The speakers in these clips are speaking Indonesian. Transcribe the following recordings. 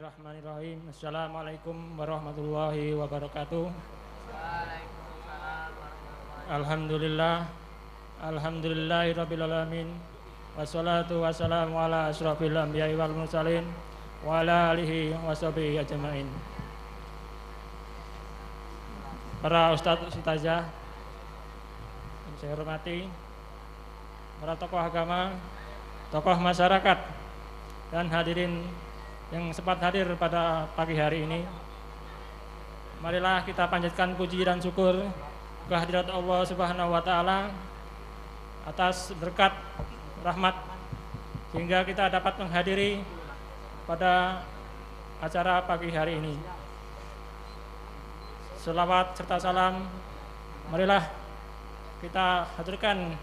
Bismillahirrahmanirrahim. Assalamualaikum warahmatullahi wabarakatuh. Waalaikumsalam warahmatullahi Alhamdulillah, alhamdulillahirabbil alamin. Wassalatu wassalamu ala asyrofil anbiya'i wal mursalin wa ala alihi washabihi ajmain. Para ustadz ustazah yang saya hormati, para tokoh agama, tokoh masyarakat, dan hadirin yang sempat hadir pada pagi hari ini. Marilah kita panjatkan puji dan syukur kehadirat Allah Subhanahu wa taala atas berkat rahmat sehingga kita dapat menghadiri pada acara pagi hari ini. Selawat serta salam marilah kita haturkan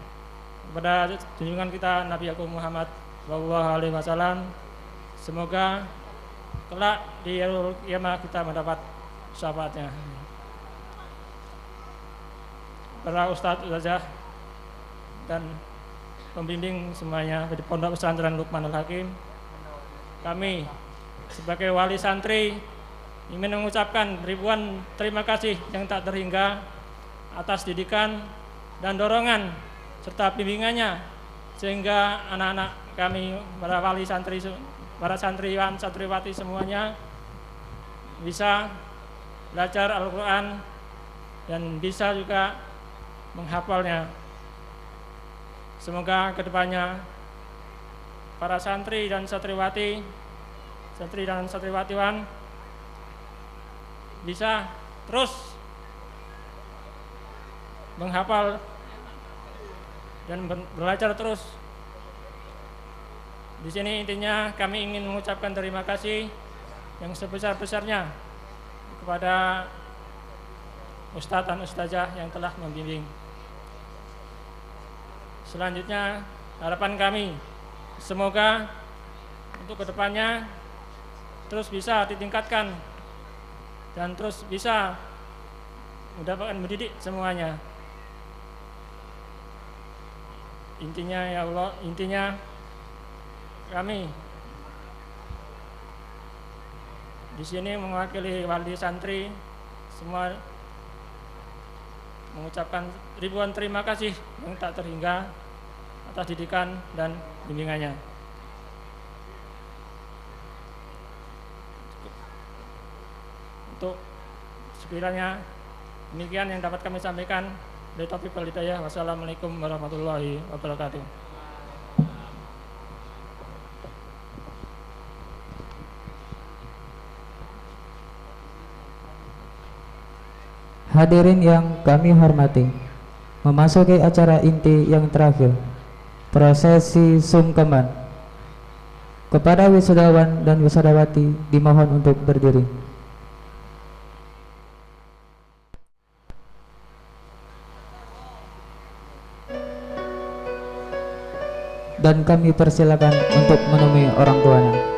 kepada junjungan kita Nabi Agung Muhammad sallallahu alaihi wasallam. Semoga kelak di yaumul qiyamah kita mendapat syafaatnya. Para ustadz, ustazah, dan pembimbing semuanya di Pondok Pesantren Luqmanul Hakim, kami sebagai wali santri ingin mengucapkan ribuan terima kasih yang tak terhingga atas didikan dan dorongan serta bimbingannya sehingga anak-anak kami, para wali santri, para santriwan, santriwati semuanya bisa belajar Al-Quran dan bisa juga menghafalnya. Semoga kedepannya para santri dan santriwati, santri dan santriwatiwan bisa terus menghafal dan belajar terus. Di sini intinya kami ingin mengucapkan terima kasih yang sebesar-besarnya kepada ustadz dan ustazah yang telah membimbing. Selanjutnya harapan kami semoga untuk kedepannya terus bisa ditingkatkan dan terus bisa mendapatkan mendidik semuanya. Intinya ya Allah, intinya kami di sini mewakili wali santri semua mengucapkan ribuan terima kasih yang tak terhingga atas didikan dan bimbingannya. Untuk sekiranya demikian yang dapat kami sampaikan. Dari taufiq wal hidayah. Wassalamualaikum warahmatullahi wabarakatuh. Hadirin yang kami hormati, memasuki acara inti yang terakhir, prosesi sungkeman. Kepada wisudawan dan wisudawati dimohon untuk berdiri. Dan kami persilakan untuk menemui orang tuanya.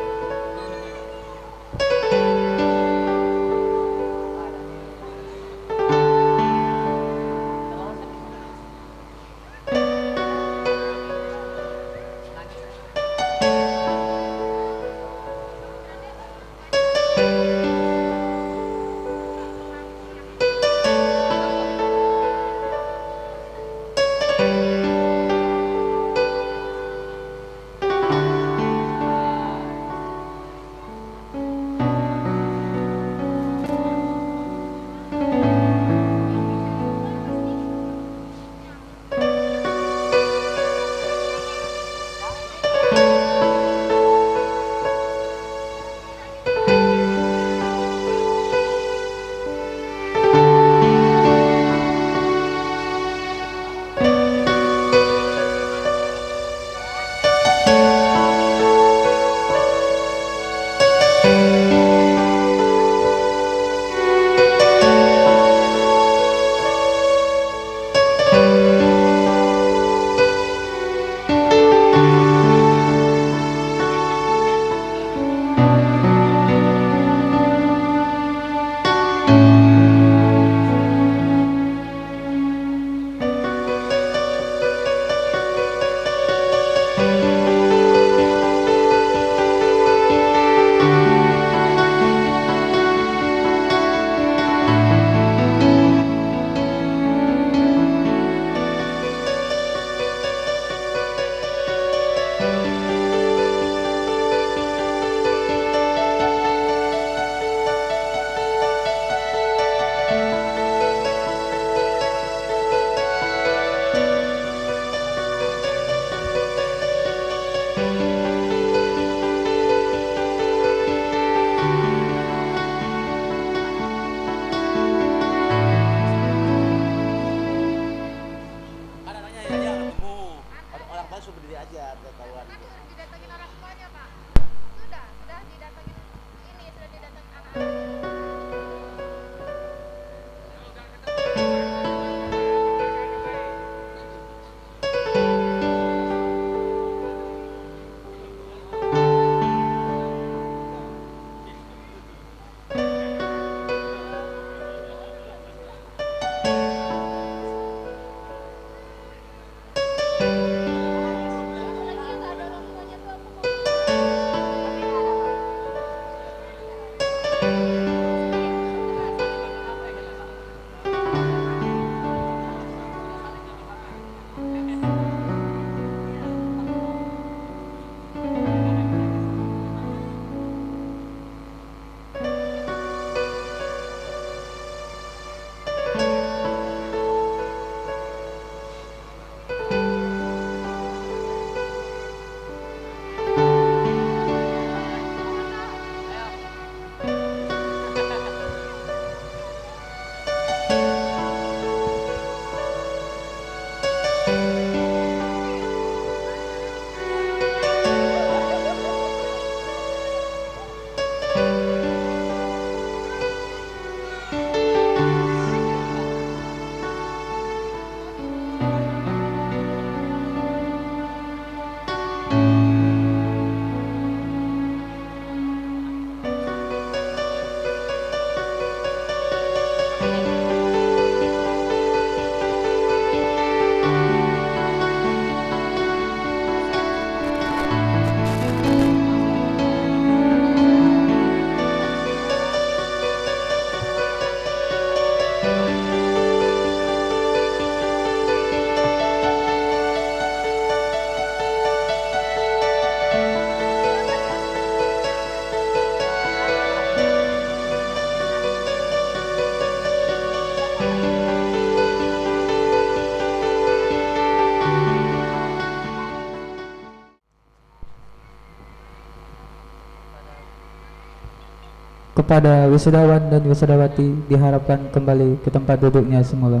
Kepada wisudawan dan wisudawati diharapkan kembali ke tempat duduknya semula.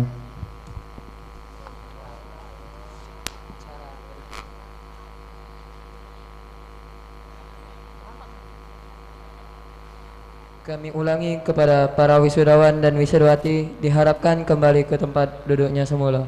Kami ulangi kepada para wisudawan dan wisudawati diharapkan kembali ke tempat duduknya semula.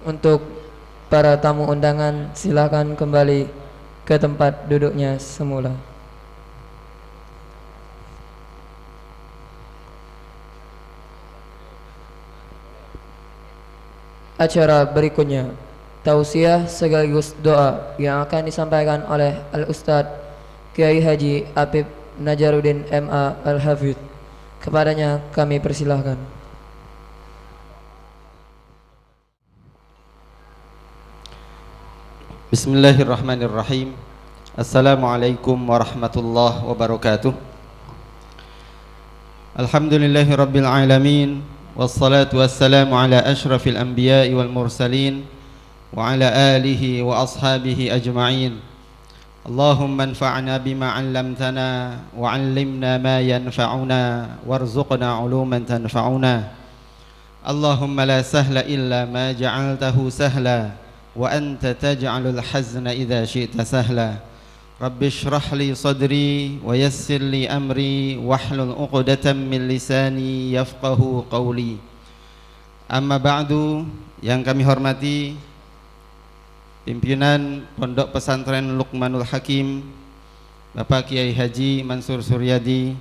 Untuk para tamu undangan, silakan kembali ke tempat duduknya semula. Acara berikutnya, tausiah sekaligus doa yang akan disampaikan oleh Al-Ustadz Kiai Haji Apip Najaruddin MA Al-Hafidh. Kepadanya kami persilahkan. Bismillahirrahmanirrahim. Assalamualaikum warahmatullahi wabarakatuh. Alhamdulillahirabbil alamin, wassalatu wassalamu ala asyrafil anbiya'i wal mursalin wa ala alihi wa ashabihi ajma'in. Allahumma anfa'na bima 'allamtana wa 'allimna ma yanfa'una warzuqna 'uluman tanfa'una. Allahumma la sahla illa ma ja'altahu sahla wa anta taj'alul hazna idza syi'ta sahla. Rabbi shrah li sadri wa yassir li amri wahlul 'uqdatam min lisani yafqahu qawli. Amma ba'du, yang kami hormati pimpinan Pondok Pesantren Luqmanul Hakim, Bapak Kiai Haji Mansur Suryadi,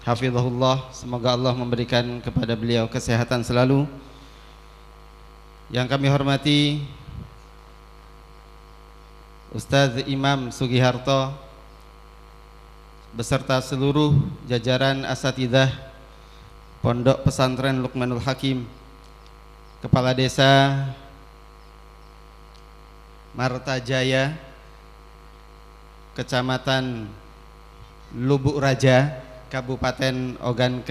hafizahullah, semoga Allah memberikan kepada beliau kesehatan selalu. Yang kami hormati Ustadz Imam Sugiharto beserta seluruh jajaran asatidzah Pondok Pesantren Luqmanul Hakim, Kepala Desa Martajaya, Kecamatan Lubuk Raja, Kabupaten Ogan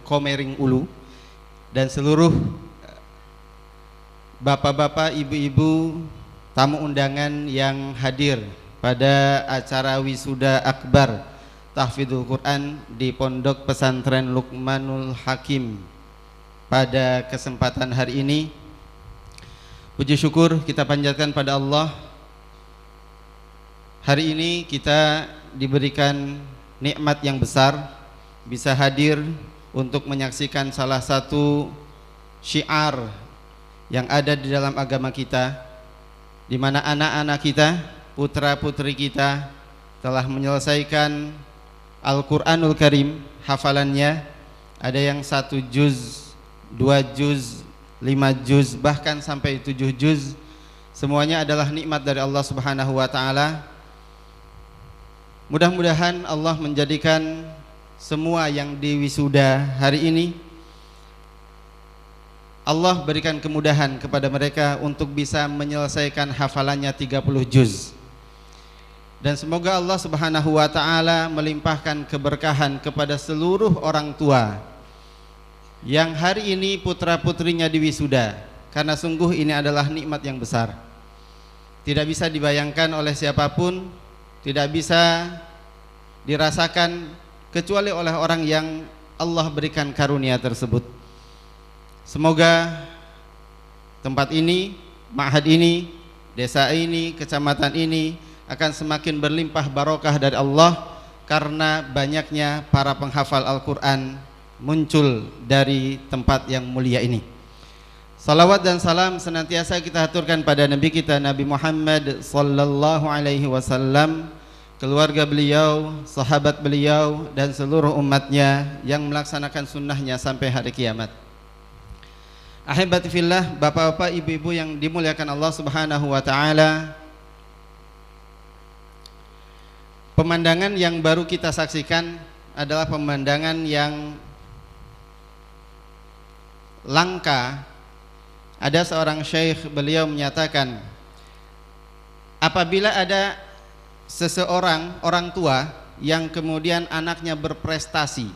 Komering Ulu, dan seluruh bapak-bapak, ibu-ibu, tamu undangan yang hadir pada acara wisuda akbar tahfidzul Quran di Pondok Pesantren Luqmanul Hakim pada kesempatan hari ini. Puji syukur kita panjatkan pada Allah. Hari ini kita diberikan nikmat yang besar, bisa hadir untuk menyaksikan salah satu syiar yang ada di dalam agama kita, di mana anak-anak kita, putra-putri kita telah menyelesaikan Al-Quranul Karim, hafalannya ada yang 1 juz, 2 juz, 5 juz, bahkan sampai 7 juz. Semuanya adalah nikmat dari Allah Subhanahu wa Ta'ala. Mudah-mudahan Allah menjadikan semua yang diwisuda hari ini, Allah berikan kemudahan kepada mereka untuk bisa menyelesaikan hafalannya 30 juz. Dan semoga Allah Subhanahu wa Ta'ala melimpahkan keberkahan kepada seluruh orang tua yang hari ini putra-putrinya diwisuda, karena sungguh ini adalah nikmat yang besar. Tidak bisa dibayangkan oleh siapapun, tidak bisa dirasakan kecuali oleh orang yang Allah berikan karunia tersebut. Semoga tempat ini, ma'had ini, desa ini, kecamatan ini akan semakin berlimpah barokah dari Allah karena banyaknya para penghafal Al-Quran muncul dari tempat yang mulia ini. Salawat dan salam senantiasa kita aturkan pada Nabi kita Nabi Muhammad sallallahu alaihi wasallam, keluarga beliau, sahabat beliau, dan seluruh umatnya yang melaksanakan sunnahnya sampai hari kiamat. Ahibati fillah, bapak-bapak, ibu-ibu yang dimuliakan Allah Subhanahu wa Ta'ala, pemandangan yang baru kita saksikan adalah pemandangan yang langka. Ada seorang syekh, beliau menyatakan, apabila ada seseorang orang tua yang kemudian anaknya berprestasi,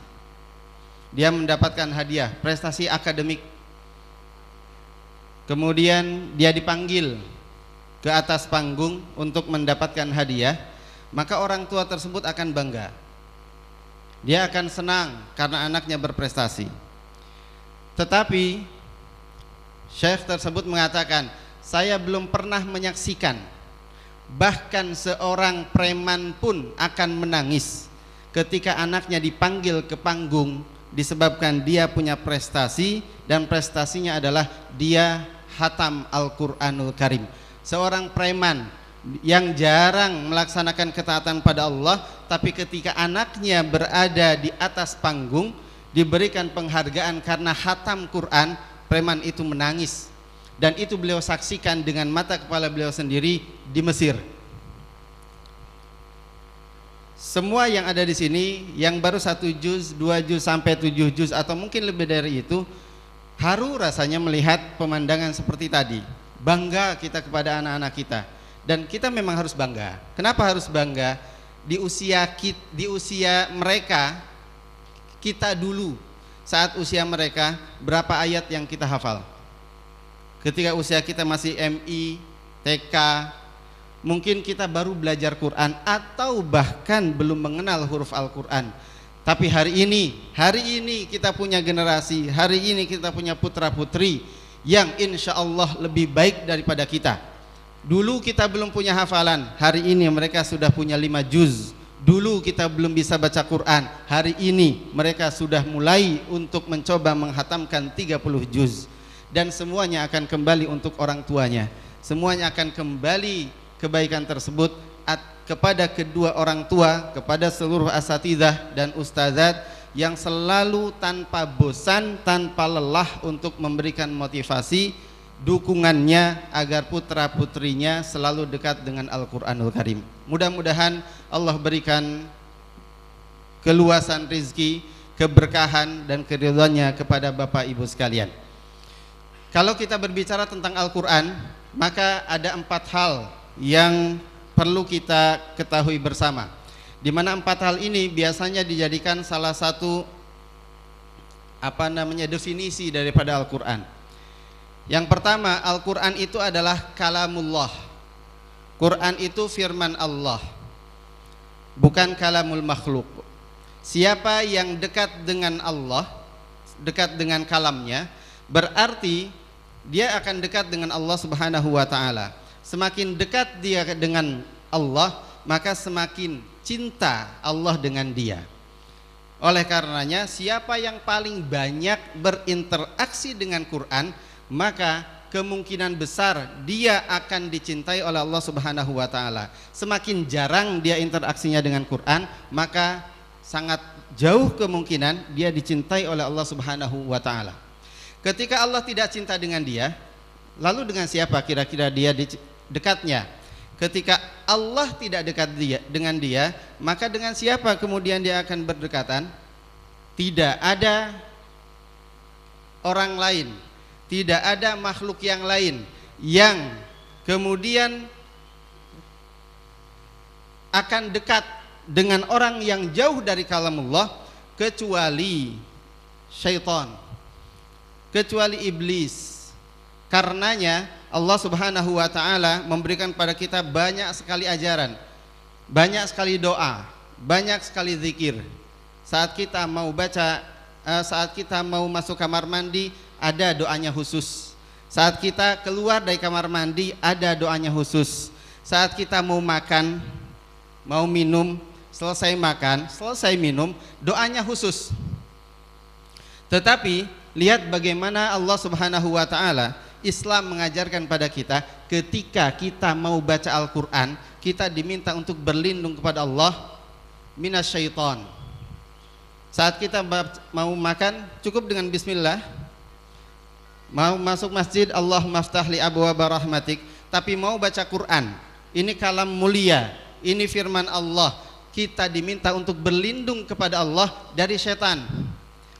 dia mendapatkan hadiah prestasi akademik, kemudian dia dipanggil ke atas panggung untuk mendapatkan hadiah, maka orang tua tersebut akan bangga, dia akan senang karena anaknya berprestasi. Tetapi syekh tersebut mengatakan, saya belum pernah menyaksikan bahkan seorang preman pun akan menangis ketika anaknya dipanggil ke panggung disebabkan dia punya prestasi, dan prestasinya adalah dia hatam Al-Quranul Karim. Seorang preman yang jarang melaksanakan ketaatan pada Allah, tapi ketika anaknya berada di atas panggung diberikan penghargaan karena hatam Quran, preman itu menangis. Dan itu beliau saksikan dengan mata kepala beliau sendiri di Mesir. Semua yang ada di sini yang baru 1 juz, 2 juz sampai 7 juz atau mungkin lebih dari itu, haru rasanya melihat pemandangan seperti tadi. Bangga kita kepada anak-anak kita, dan kita memang harus bangga. Kenapa harus bangga? Di usia mereka, kita dulu saat usia mereka berapa ayat yang kita hafal? Ketika usia kita masih MI, TK, mungkin kita baru belajar Quran atau bahkan belum mengenal huruf Al-Quran. Tapi hari ini kita punya generasi, hari ini kita punya putra putri yang insya Allah lebih baik daripada kita. Dulu kita belum punya hafalan, hari ini mereka sudah punya 5 juz. Dulu kita belum bisa baca Quran, hari ini mereka sudah mulai untuk mencoba menghatamkan 30 juz. Dan semuanya akan kembali untuk orang tuanya. Semuanya akan kembali kebaikan tersebut kepada kedua orang tua, kepada seluruh asatidzah dan ustadzat yang selalu tanpa bosan, tanpa lelah untuk memberikan motivasi, dukungannya agar putra putrinya selalu dekat dengan Al-Quranul Karim. Mudah-mudahan Allah berikan keluasan rizki, keberkahan dan keridhaannya kepada Bapak Ibu sekalian. Kalau kita berbicara tentang Al-Quran, maka ada 4 hal yang perlu kita ketahui bersama, di mana 4 hal ini biasanya dijadikan salah satu definisi daripada Al-Quran. Yang pertama, Al-Quran itu adalah kalamullah. Quran itu firman Allah, bukan kalamul makhluk. Siapa yang dekat dengan Allah, dekat dengan kalamnya, berarti dia akan dekat dengan Allah Subhanahu wa ta'ala. Semakin dekat dia dengan Allah, maka semakin cinta Allah dengan dia. Oleh karenanya, siapa yang paling banyak berinteraksi dengan Quran, maka kemungkinan besar dia akan dicintai oleh Allah Subhanahu wa ta'ala. Semakin jarang dia interaksinya dengan Quran, maka sangat jauh kemungkinan dia dicintai oleh Allah Subhanahu wa ta'ala. Ketika Allah tidak cinta dengan dia, lalu dengan siapa kira-kira dia dekatnya? Ketika Allah tidak dekat dengan dia, maka dengan siapa kemudian dia akan berdekatan? Tidak ada orang lain, tidak ada makhluk yang lain yang kemudian akan dekat dengan orang yang jauh dari kalamullah kecuali syaitan, kecuali iblis. Karenanya Allah Subhanahu wa ta'ala memberikan pada kita banyak sekali ajaran, banyak sekali doa, banyak sekali zikir. Saat kita mau baca, saat kita mau masuk kamar mandi, ada doanya khusus. Saat kita keluar dari kamar mandi, ada doanya khusus. Saat kita mau makan, mau minum, selesai makan, selesai minum, doanya khusus. Tetapi lihat bagaimana Allah Subhanahu wa ta'ala, Islam mengajarkan pada kita, ketika kita mau baca Al-Quran, kita diminta untuk berlindung kepada Allah minasyaiton. Saat kita mau makan, cukup dengan bismillah. Mau masuk masjid, Allah maftahli abwaaba rahmatik. Tapi mau baca Quran, ini kalam mulia, ini firman Allah, kita diminta untuk berlindung kepada Allah dari setan.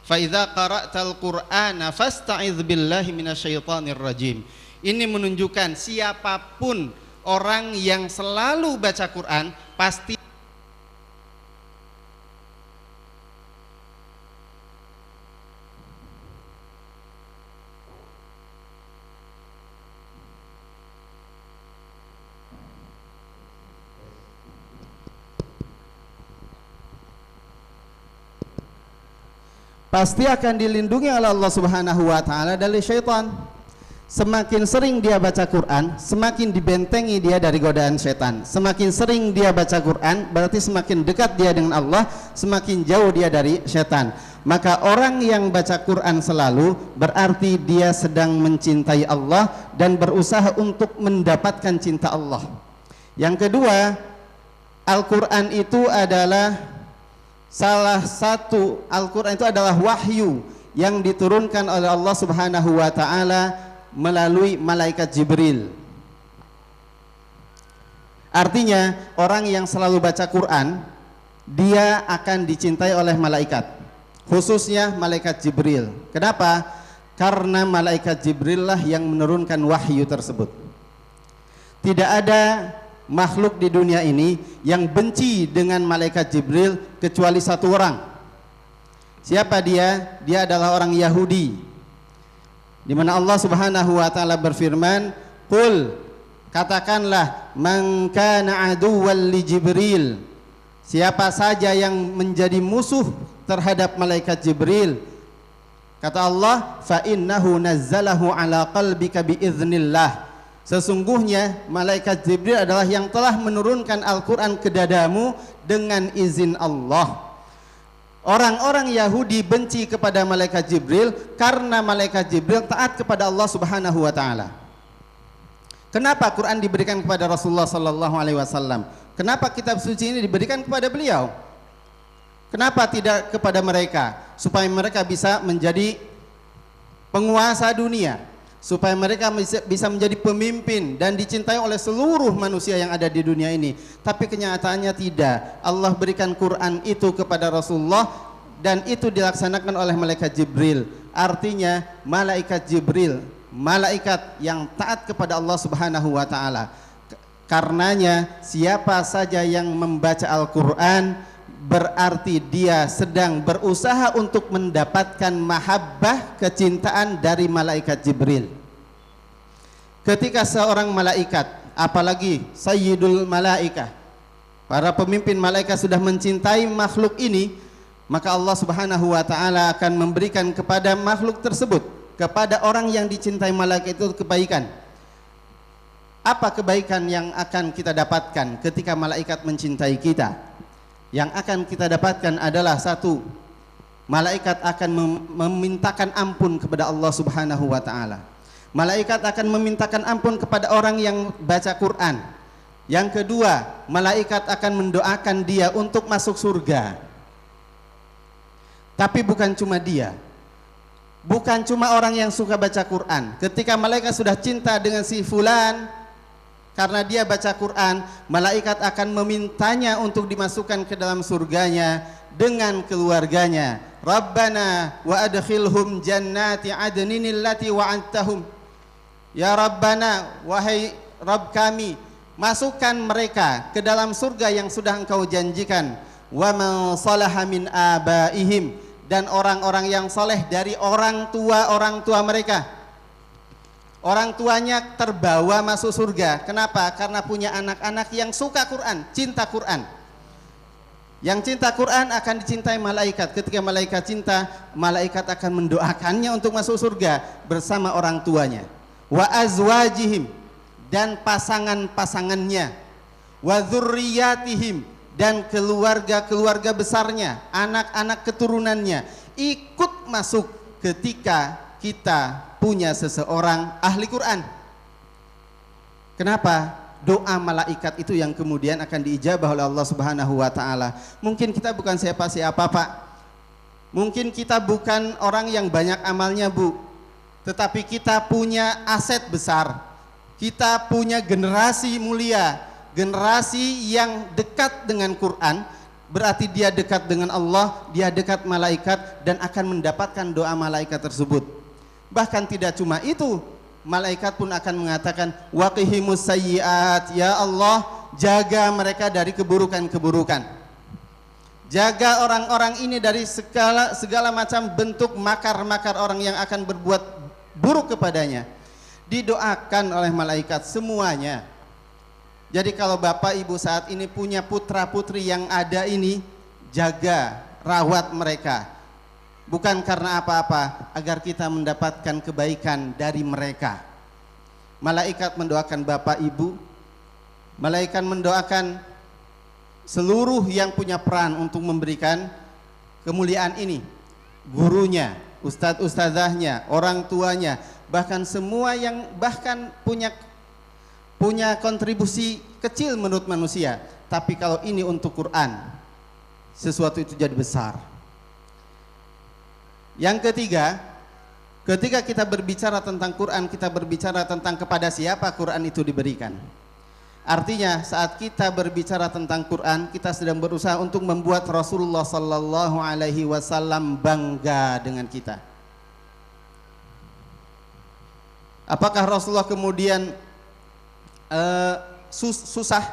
Fa idza qara'tal Qur'ana fasta'idz billahi minasyaitonir rajim. Ini menunjukkan siapapun orang yang selalu baca Quran pasti akan dilindungi oleh Allah Subhanahu wa taala dari syaitan. Semakin sering dia baca Quran, semakin dibentengi dia dari godaan syaitan. Semakin sering dia baca Quran, berarti semakin dekat dia dengan Allah, semakin jauh dia dari syaitan. Maka orang yang baca Quran selalu berarti dia sedang mencintai Allah dan berusaha untuk mendapatkan cinta Allah. Yang kedua, Al-Quran itu adalah salah satu, Al-Quran itu adalah wahyu yang diturunkan oleh Allah Subhanahu wa taala melalui malaikat Jibril. Artinya orang yang selalu baca Quran, dia akan dicintai oleh malaikat, khususnya malaikat Jibril. Kenapa? Karena malaikat Jibril lah yang menurunkan wahyu tersebut. Tidak ada makhluk di dunia ini yang benci dengan malaikat Jibril kecuali satu orang. Siapa dia? Dia adalah orang Yahudi, di mana Allah Subhanahu wa taala berfirman, "Qul," katakanlah, "man kana aduwwan li Jibril," siapa saja yang menjadi musuh terhadap malaikat Jibril, kata Allah, "fa innahu nazzalahu ala qalbika biiznillah." Sesungguhnya malaikat Jibril adalah yang telah menurunkan Al-Quran ke dadamu dengan izin Allah. Orang-orang Yahudi benci kepada malaikat Jibril karena malaikat Jibril taat kepada Allah Subhanahu wa taala. Kenapa Quran diberikan kepada Rasulullah sallallahu alaihi wasallam? Kenapa kitab suci ini diberikan kepada beliau? Kenapa tidak kepada mereka? Supaya mereka bisa menjadi penguasa dunia, supaya mereka bisa menjadi pemimpin dan dicintai oleh seluruh manusia yang ada di dunia ini. Tapi kenyataannya tidak. Allah berikan Quran itu kepada Rasulullah dan itu dilaksanakan oleh malaikat Jibril. Artinya malaikat Jibril, malaikat yang taat kepada Allah Subhanahu wa taala. Karenanya siapa saja yang membaca Al-Quran berarti dia sedang berusaha untuk mendapatkan mahabbah, kecintaan dari malaikat Jibril. Ketika seorang malaikat, apalagi sayyidul malaikah, para pemimpin malaikat sudah mencintai makhluk ini, maka Allah Subhanahu wa taala akan memberikan kepada makhluk tersebut, kepada orang yang dicintai malaikat itu kebaikan. Apa kebaikan yang akan kita dapatkan ketika malaikat mencintai kita? Yang akan kita dapatkan adalah satu, malaikat akan memintakan ampun kepada Allah Subhanahu wa taala. Malaikat akan memintakan ampun kepada orang yang baca Quran. Yang kedua, malaikat akan mendoakan dia untuk masuk surga. Tapi bukan cuma dia, bukan cuma orang yang suka baca Quran. Ketika malaikat sudah cinta dengan si fulan karena dia baca Quran, malaikat akan memintanya untuk dimasukkan ke dalam surganya dengan keluarganya. Rabbana wa adkhilhum jannati adnin allati wa'adtahum. Ya Rabbana, wahai Rabb kami, masukkan mereka ke dalam surga yang sudah Engkau janjikan. Wa man salaha min abaihim, dan orang-orang yang soleh dari orang tua mereka. Orang tuanya terbawa masuk surga. Kenapa? Karena punya anak-anak yang suka Quran, cinta Quran. Yang cinta Quran akan dicintai malaikat. Ketika malaikat cinta, malaikat akan mendoakannya untuk masuk surga bersama orang tuanya. Wa azwajihim, dan pasangan-pasangannya. Wa dzurriyyatihim, dan keluarga-keluarga besarnya, anak-anak keturunannya ikut masuk ketika kita punya seseorang ahli Quran. Kenapa? Doa malaikat itu yang kemudian akan diijabah oleh Allah Subhanahu wa taala. Mungkin kita bukan siapa-siapa, Pak. Mungkin kita bukan orang yang banyak amalnya, Bu. Tetapi kita punya aset besar. Kita punya generasi mulia, generasi yang dekat dengan Quran berarti dia dekat dengan Allah, dia dekat malaikat dan akan mendapatkan doa malaikat tersebut. Bahkan tidak cuma itu, malaikat pun akan mengatakan waqihimus sayyiat, ya Allah jaga mereka dari keburukan-keburukan. Jaga orang-orang ini dari segala macam bentuk makar-makar orang yang akan berbuat buruk kepadanya. Didoakan oleh malaikat semuanya. Jadi kalau Bapak Ibu saat ini punya putra-putri yang ada ini, jaga, rawat mereka. Bukan karena apa-apa, agar kita mendapatkan kebaikan dari mereka. Malaikat mendoakan Bapak Ibu, malaikat mendoakan seluruh yang punya peran untuk memberikan kemuliaan ini, gurunya, ustadz-ustadzahnya, orang tuanya, bahkan semua yang bahkan punya kontribusi kecil menurut manusia. Tapi kalau ini untuk Quran, sesuatu itu jadi besar. Yang ketiga, ketika kita berbicara tentang Quran, kita berbicara tentang kepada siapa Quran itu diberikan. Artinya saat kita berbicara tentang Quran, kita sedang berusaha untuk membuat Rasulullah sallallahu alaihi wasallam bangga dengan kita. Apakah Rasulullah kemudian susah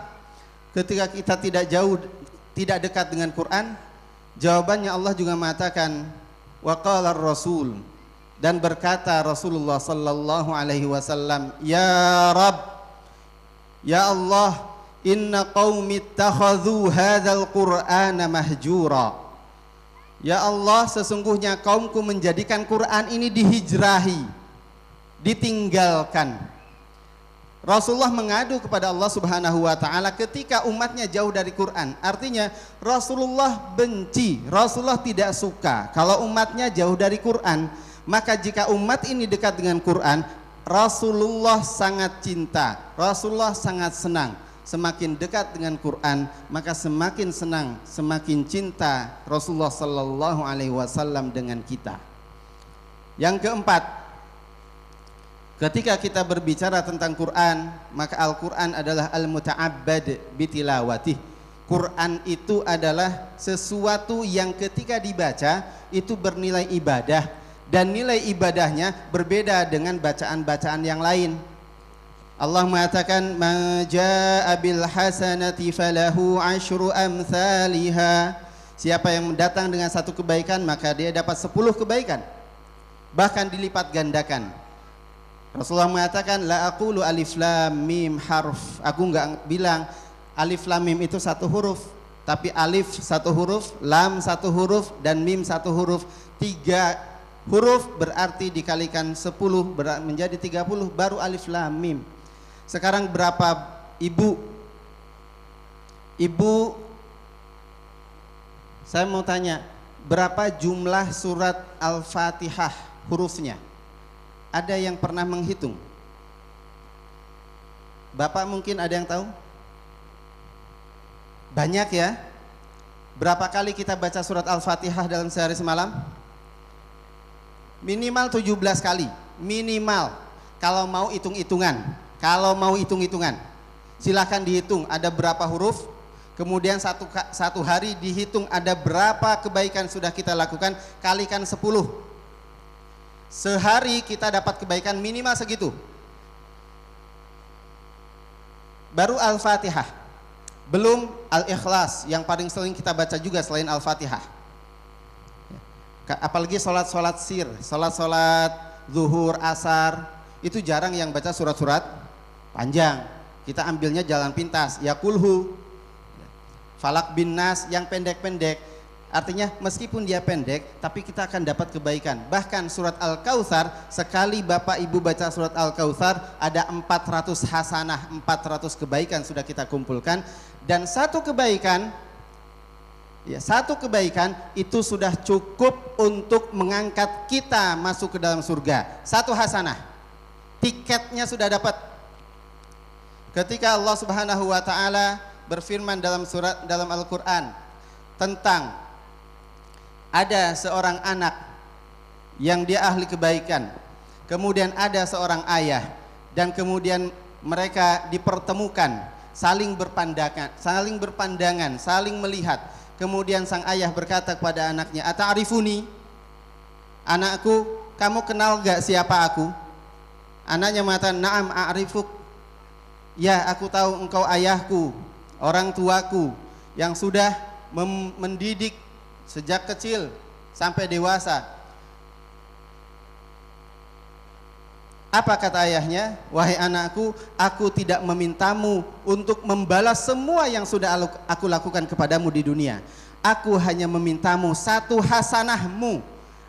ketika kita tidak dekat dengan Quran? Jawabannya Allah juga mengatakan waqala ar-rasul, dan berkata Rasulullah sallallahu alaihi wasallam, ya Rabb, ya Allah, inna qaumi ittakhadhu hadzal qur'ana mahjura. Ya Allah, sesungguhnya kaumku menjadikan Quran ini dihijrahi, ditinggalkan. Rasulullah mengadu kepada Allah Subhanahu wa taala ketika umatnya jauh dari Quran. Artinya Rasulullah benci, Rasulullah tidak suka kalau umatnya jauh dari Quran. Maka jika umat ini dekat dengan Quran, Rasulullah sangat cinta, Rasulullah sangat senang. Semakin dekat dengan Quran, maka semakin senang, semakin cinta Rasulullah sallallahu alaihi wasallam dengan kita. Yang keempat, ketika kita berbicara tentang Quran, maka Al-Quran adalah al-muta'abbad bitilawatih. Quran itu adalah sesuatu yang ketika dibaca itu bernilai ibadah, dan nilai ibadahnya berbeda dengan bacaan-bacaan yang lain. Allah mengatakan ma jaa'a bil hasanati falahu asyru amsalha. Siapa yang datang dengan satu kebaikan maka dia dapat 10 kebaikan, bahkan dilipat gandakan. Rasulullah mengatakan la aqulu alif lam mim harf. Aku enggak bilang alif lam mim itu satu huruf, tapi alif satu huruf, lam satu huruf, dan mim satu huruf. 3 huruf berarti dikalikan 10 menjadi 30, baru alif lam mim. Sekarang berapa ibu, saya mau tanya, berapa jumlah surat Al-Fatihah hurufnya? Ada yang pernah menghitung? Bapak mungkin ada yang tahu? Banyak ya? Berapa kali kita baca surat Al-Fatihah dalam sehari semalam? Minimal 17 kali, minimal. Kalau mau hitung-hitungan, silahkan dihitung ada berapa huruf. Kemudian satu hari dihitung ada berapa kebaikan sudah kita lakukan, kalikan 10. Sehari kita dapat kebaikan minimal segitu. Baru Al-Fatihah, belum Al-Ikhlas yang paling sering kita baca juga selain Al-Fatihah. Apalagi sholat sir, sholat zuhur, asar, itu jarang yang baca surat-surat panjang. Kita ambilnya jalan pintas, ya kulhu, Falak bin Nas yang pendek-pendek. Artinya meskipun dia pendek, tapi kita akan dapat kebaikan. Bahkan surat Al-Kautsar, sekali Bapak Ibu baca surat Al-Kautsar, ada 400 hasanah, 400 kebaikan sudah kita kumpulkan. Dan satu kebaikan itu sudah cukup untuk mengangkat kita masuk ke dalam surga. Satu hasanah, tiketnya sudah dapat. Ketika Allah Subhanahu wa taala berfirman dalam Al-Qur'an tentang ada seorang anak yang dia ahli kebaikan, kemudian ada seorang ayah, dan kemudian mereka dipertemukan, saling berpandangan, saling melihat. Kemudian sang ayah berkata kepada anaknya, "Ata'rifuni?" Anakku, kamu kenal gak siapa aku? Anaknya mengatakan, "Na'am a'rifuk." Ya, aku tahu engkau ayahku, orang tuaku yang sudah mendidik sejak kecil sampai dewasa. Apa kata ayahnya? "Wahai anakku, aku tidak memintamu untuk membalas semua yang sudah aku lakukan kepadamu di dunia. Aku hanya memintamu satu hasanahmu.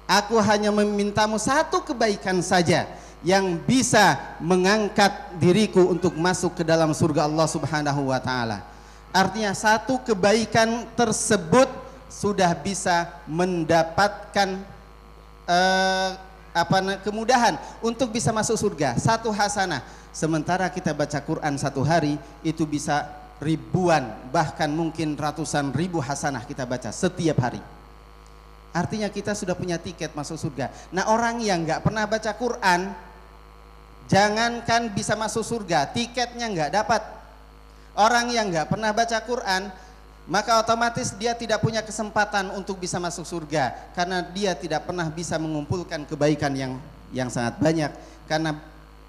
Aku hanya memintamu satu kebaikan saja yang bisa mengangkat diriku untuk masuk ke dalam surga Allah Subhanahu wa taala." Artinya satu kebaikan tersebut sudah bisa mendapatkan kemudahan untuk bisa masuk surga, satu hasanah. Sementara kita baca Quran satu hari itu bisa ribuan, bahkan mungkin ratusan ribu hasanah kita baca setiap hari. Artinya kita sudah punya tiket masuk surga. Nah, orang yang nggak pernah baca Quran, jangankan bisa masuk surga, tiketnya nggak dapat. Orang yang nggak pernah baca Quran, maka otomatis dia tidak punya kesempatan untuk bisa masuk surga, karena dia tidak pernah bisa mengumpulkan kebaikan yang sangat banyak. Karena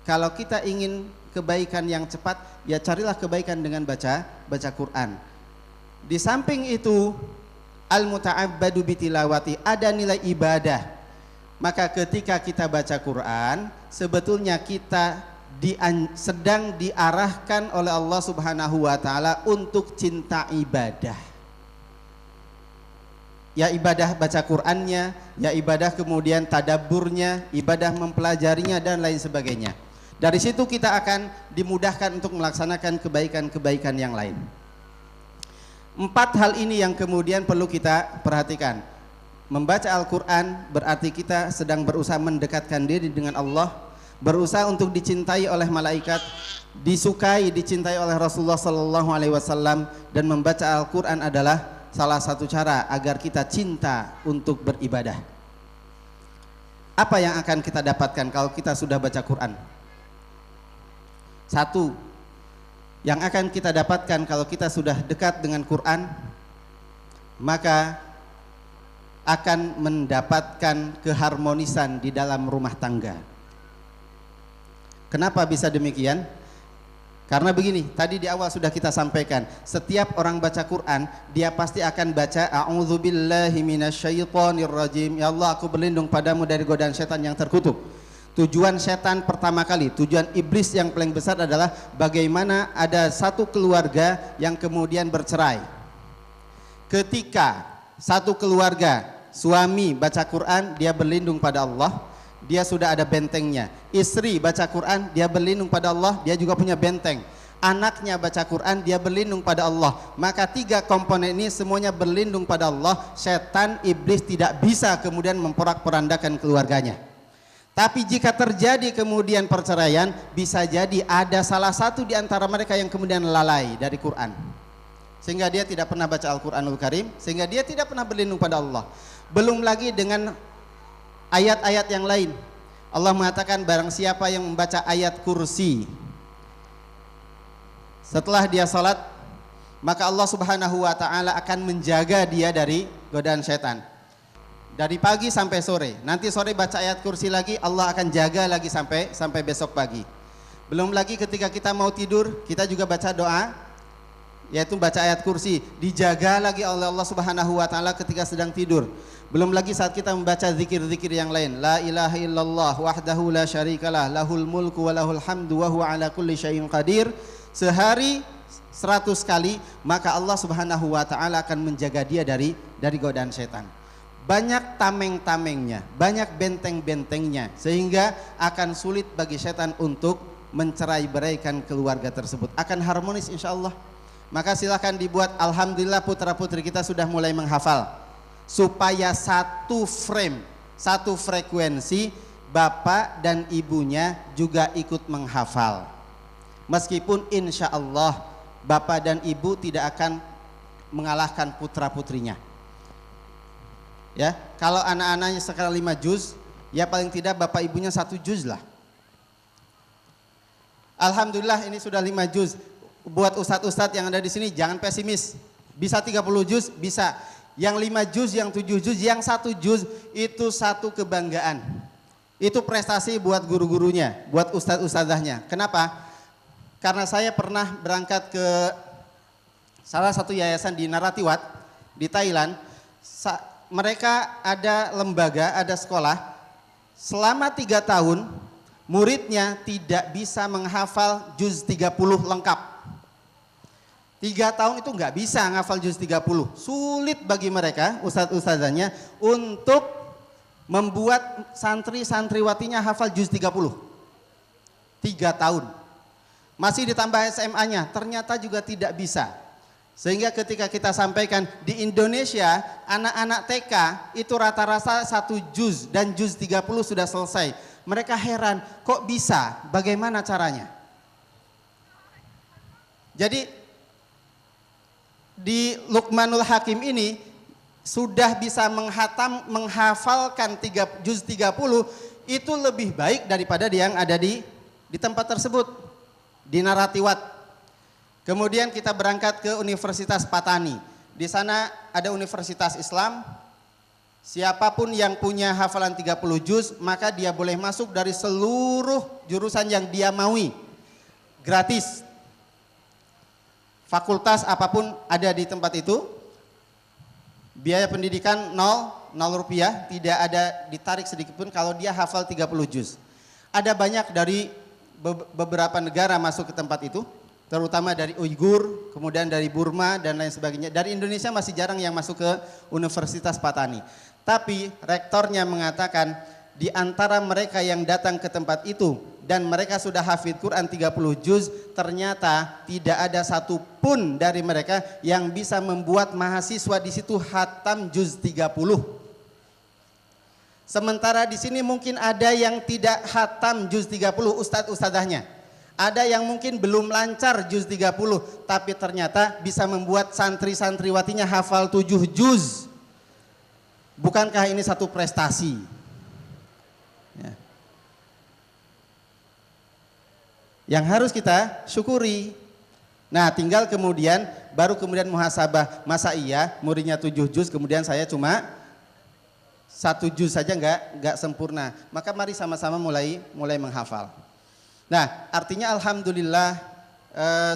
kalau kita ingin kebaikan yang cepat, ya carilah kebaikan dengan baca Quran. Di samping itu, al-muta'abbadu bitilawati, ada nilai ibadah. Maka ketika kita baca Quran, sebetulnya kita sedang diarahkan oleh Allah Subhanahu wa taala untuk cinta ibadah. Ya ibadah baca Qur'annya, ya ibadah kemudian tadabburnya, ibadah mempelajarinya dan lain sebagainya. Dari situ kita akan dimudahkan untuk melaksanakan kebaikan-kebaikan yang lain. 4 hal ini yang kemudian perlu kita perhatikan. Membaca Al-Qur'an berarti kita sedang berusaha mendekatkan diri dengan Allah, berusaha untuk dicintai oleh malaikat, disukai, dicintai oleh Rasulullah sallallahu alaihi wasallam, dan membaca Al-Qur'an adalah salah satu cara agar kita cinta untuk beribadah. Apa yang akan kita dapatkan kalau kita sudah baca Quran? Satu, yang akan kita dapatkan kalau kita sudah dekat dengan Quran, maka akan mendapatkan keharmonisan di dalam rumah tangga. Kenapa bisa demikian? Karena begini, tadi di awal sudah kita sampaikan, setiap orang baca Quran, dia pasti akan baca a'udzubillahi minasyaitonirrajim. Ya Allah, aku berlindung padamu dari godaan setan yang terkutuk. Tujuan setan pertama kali, tujuan iblis yang paling besar adalah bagaimana ada satu keluarga yang kemudian bercerai. Ketika satu keluarga, suami baca Quran, dia berlindung pada Allah, dia sudah ada bentengnya. Istri baca Quran, dia berlindung pada Allah, dia juga punya benteng. Anaknya baca Quran, dia berlindung pada Allah. Maka 3 komponen ini semuanya berlindung pada Allah. Setan, iblis tidak bisa kemudian memporak-porandakan keluarganya. Tapi jika terjadi kemudian perceraian, bisa jadi ada salah satu di antara mereka yang kemudian lalai dari Quran, sehingga dia tidak pernah baca Al-Quranul Karim, sehingga dia tidak pernah berlindung pada Allah. Belum lagi dengan ayat-ayat yang lain. Allah mengatakan barang siapa yang membaca ayat kursi setelah dia salat, maka Allah Subhanahu wa taala akan menjaga dia dari godaan setan. Dari pagi sampai sore. Nanti sore baca ayat kursi lagi, Allah akan jaga lagi sampai besok pagi. Belum lagi ketika kita mau tidur, kita juga baca doa, yaitu baca ayat kursi, dijaga lagi oleh Allah Subhanahu wa taala ketika sedang tidur. Belum lagi saat kita membaca zikir-zikir yang lain, la ilaha illallah wahdahu la syarikalah, lahul mulku wa lahul hamdu wa huwa ala kulli syai'in qadir, sehari 100 kali, maka Allah Subhanahu wa taala akan menjaga dia dari godaan setan. Banyak tameng-tamengnya, banyak benteng-bentengnya, sehingga akan sulit bagi setan untuk mencerai-beraikan keluarga tersebut. Akan harmonis insyaallah. Maka silakan dibuat. Alhamdulillah putra putri kita sudah mulai menghafal, supaya satu frame, satu frekuensi, bapak dan ibunya juga ikut menghafal. Meskipun insya Allah bapak dan ibu tidak akan mengalahkan putra putrinya. Ya, kalau anak-anaknya sekarang 5 juz, ya paling tidak bapak ibunya 1 juz lah. Alhamdulillah ini sudah 5 juz. Buat ustadz-ustadz yang ada di sini jangan pesimis. Bisa 30 juz, bisa. Yang 5 juz, yang 7 juz, yang 1 juz itu satu kebanggaan. Itu prestasi buat guru-gurunya, buat ustadz-ustadzahnya. Kenapa? Karena saya pernah berangkat ke salah satu yayasan di Narathiwat di Thailand. Mereka ada lembaga, ada sekolah. Selama 3 tahun muridnya tidak bisa menghafal juz 30 lengkap. 3 tahun itu nggak bisa menghafal juz 30. Sulit bagi mereka, ustadz-ustadzanya, untuk membuat santri-santriwatinya hafal juz 30. 3 tahun. Masih ditambah SMA-nya, ternyata juga tidak bisa. Sehingga ketika kita sampaikan di Indonesia, anak-anak TK itu rata-rata 1 juz dan juz 30 sudah selesai. Mereka heran, kok bisa? Bagaimana caranya? Jadi di Luqmanul Hakim ini sudah bisa menghafalkan juz 30, itu lebih baik daripada yang ada di tempat tersebut, di Narathiwat. Kemudian kita berangkat ke Universitas Patani. Di sana ada Universitas Islam. Siapapun yang punya hafalan 30 juz, maka dia boleh masuk dari seluruh jurusan yang dia maui. Gratis. Fakultas apapun ada di tempat itu. Biaya pendidikan 0 rupiah, tidak ada ditarik sedikit pun kalau dia hafal 30 juz. Ada banyak dari beberapa negara masuk ke tempat itu, terutama dari Uighur, kemudian dari Burma dan lain sebagainya. Dari Indonesia masih jarang yang masuk ke Universitas Patani. Tapi rektornya mengatakan di antara mereka yang datang ke tempat itu dan mereka sudah hafid Quran 30 juz, ternyata tidak ada satupun dari mereka yang bisa membuat mahasiswa di situ khatam juz 30. Sementara di sini mungkin ada yang tidak khatam juz 30 ustadz-ustadzahnya. Ada yang mungkin belum lancar juz 30, tapi ternyata bisa membuat santri-santriwatinya hafal 7 juz. Bukankah ini satu prestasi? Ya. Yang harus kita syukuri. Nah, tinggal baru kemudian muhasabah. Masa iya muridnya 7 juz, kemudian saya cuma 1 juz saja nggak sempurna. Maka mari sama-sama mulai menghafal. Nah, artinya alhamdulillah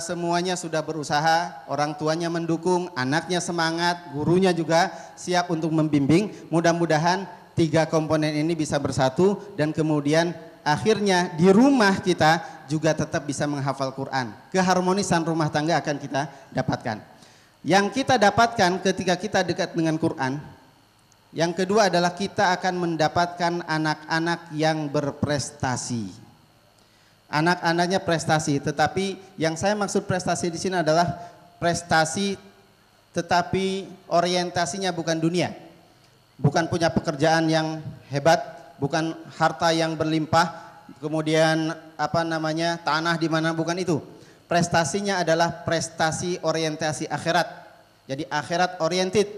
semuanya sudah berusaha, orang tuanya mendukung, anaknya semangat, gurunya juga siap untuk membimbing. Mudah-mudahan 3 komponen ini bisa bersatu dan kemudian akhirnya di rumah kita juga tetap bisa menghafal Quran. Keharmonisan rumah tangga akan kita dapatkan. Yang kita dapatkan ketika kita dekat dengan Quran, yang kedua adalah kita akan mendapatkan anak-anak yang berprestasi. Anak-anaknya prestasi, tetapi yang saya maksud prestasi di sini adalah prestasi tetapi orientasinya bukan dunia. Bukan punya pekerjaan yang hebat, bukan harta yang berlimpah, kemudian tanah di mana, bukan itu. Prestasinya adalah prestasi orientasi akhirat. Jadi akhirat oriented.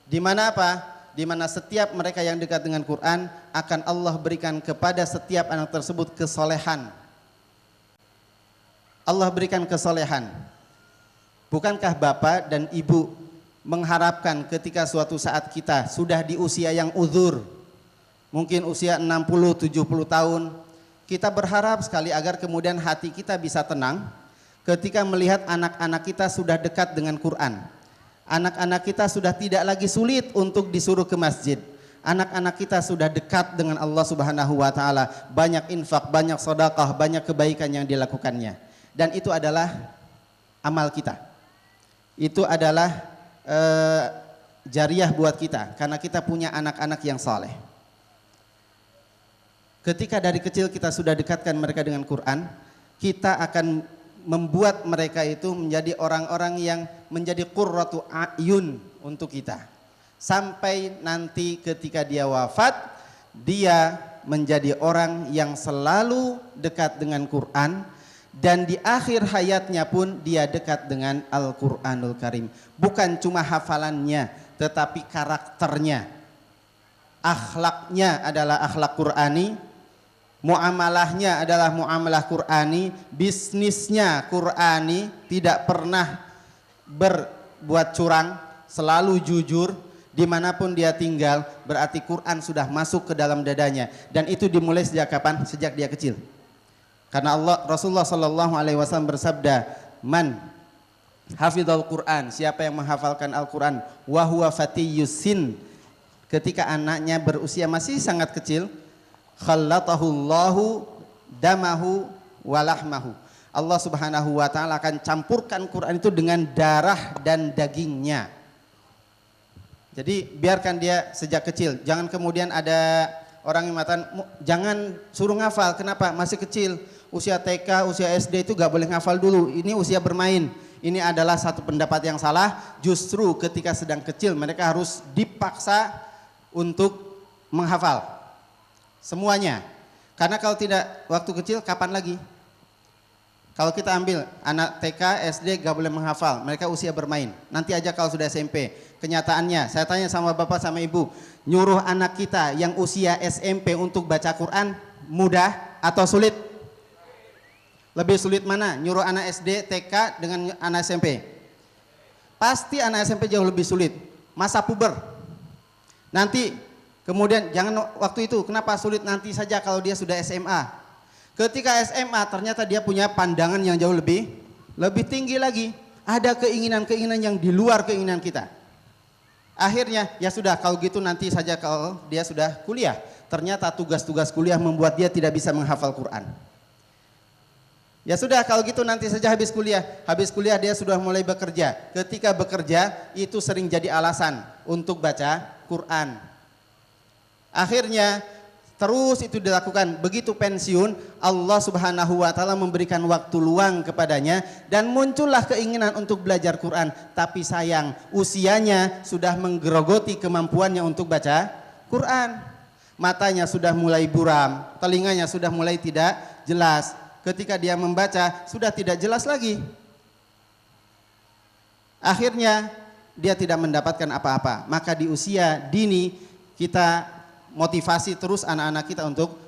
Di mana apa? Di mana setiap mereka yang dekat dengan Quran akan Allah berikan kepada setiap anak tersebut kesolehan. Allah berikan kesolehan. Bukankah bapak dan ibu mengharapkan ketika suatu saat kita sudah di usia yang uzur, mungkin usia 60-70 tahun, kita berharap sekali agar kemudian hati kita bisa tenang ketika melihat anak-anak kita sudah dekat dengan Quran. Anak-anak kita sudah tidak lagi sulit untuk disuruh ke masjid. Anak-anak kita sudah dekat dengan Allah Subhanahu wa taala, banyak infak, banyak sedekah, banyak kebaikan yang dilakukannya. Dan itu adalah amal kita. Itu adalah jariah buat kita karena kita punya anak-anak yang saleh. Ketika dari kecil kita sudah dekatkan mereka dengan Quran, kita akan membuat mereka itu menjadi orang-orang yang menjadi qurratu a'yun untuk kita. Sampai nanti ketika dia wafat, dia menjadi orang yang selalu dekat dengan Quran, dan di akhir hayatnya pun dia dekat dengan Al-Quranul Karim. Bukan cuma hafalannya, tetapi karakternya. Akhlaknya adalah akhlak Qurani, muamalahnya adalah muamalah Qurani, bisnisnya Qurani, tidak pernah berbuat curang, selalu jujur, dimanapun dia tinggal, berarti Quran sudah masuk ke dalam dadanya. Dan itu dimulai sejak kapan? Sejak dia kecil. Karena Rasulullah Shallallahu Alaihi Wasallam bersabda, man hafidhal Quran, siapa yang menghafalkan Al-Quran, wahuwa fatiyusin, ketika anaknya berusia masih sangat kecil, khallatahullahu damahu walahmahu, Allah Subhanahu wa taala akan campurkan Quran itu dengan darah dan dagingnya. Jadi biarkan dia sejak kecil. Jangan kemudian ada orang yang mengatakan jangan suruh ngafal. Kenapa? Masih kecil. Usia TK, usia SD itu gak boleh ngafal dulu. Ini usia bermain. Ini adalah satu pendapat yang salah. Justru ketika sedang kecil mereka harus dipaksa untuk menghafal semuanya. Karena kalau tidak waktu kecil kapan lagi? Kalau kita ambil anak TK, SD gak boleh menghafal, mereka usia bermain. Nanti aja kalau sudah SMP. Kenyataannya, saya tanya sama bapak sama ibu, nyuruh anak kita yang usia SMP untuk baca Quran mudah atau sulit? Lebih sulit mana? Nyuruh anak SD, TK dengan anak SMP? Pasti anak SMP jauh lebih sulit. Masa puber. Nanti kemudian jangan waktu itu, kenapa sulit nanti saja kalau dia sudah SMA? Ketika SMA ternyata dia punya pandangan yang jauh lebih tinggi lagi. Ada keinginan-keinginan yang di luar keinginan kita. Akhirnya ya sudah kalau gitu nanti saja kalau dia sudah kuliah. Ternyata tugas-tugas kuliah membuat dia tidak bisa menghafal Quran. Ya sudah kalau gitu nanti saja habis kuliah. Habis kuliah dia sudah mulai bekerja. Ketika bekerja itu sering jadi alasan untuk baca Quran. Akhirnya terus itu dilakukan. Begitu pensiun, Allah Subhanahu wa taala memberikan waktu luang kepadanya dan muncullah keinginan untuk belajar Quran. Tapi sayang, usianya sudah menggerogoti kemampuannya untuk baca Quran. Matanya sudah mulai buram, telinganya sudah mulai tidak jelas. Ketika dia membaca sudah tidak jelas lagi. Akhirnya dia tidak mendapatkan apa-apa. Maka di usia dini kita motivasi terus anak-anak kita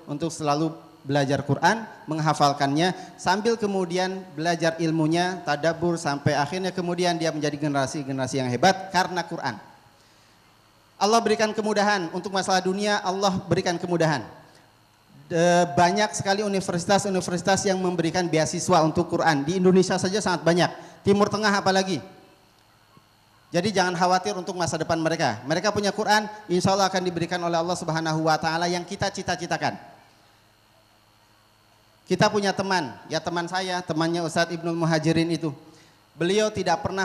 untuk selalu belajar Quran, menghafalkannya, sambil kemudian belajar ilmunya, tadabbur, sampai akhirnya kemudian dia menjadi generasi-generasi yang hebat karena Quran. Allah berikan kemudahan untuk masalah dunia, Allah berikan kemudahan. Banyak sekali universitas-universitas yang memberikan beasiswa untuk Quran. Di Indonesia saja sangat banyak, Timur Tengah apalagi. Jadi jangan khawatir untuk masa depan mereka. Mereka punya Quran, insya Allah akan diberikan oleh Allah Subhanahu wa taala yang kita cita-citakan. Kita punya teman, ya teman saya, temannya Ustadz Ibnul Muhajirin itu. Beliau tidak pernah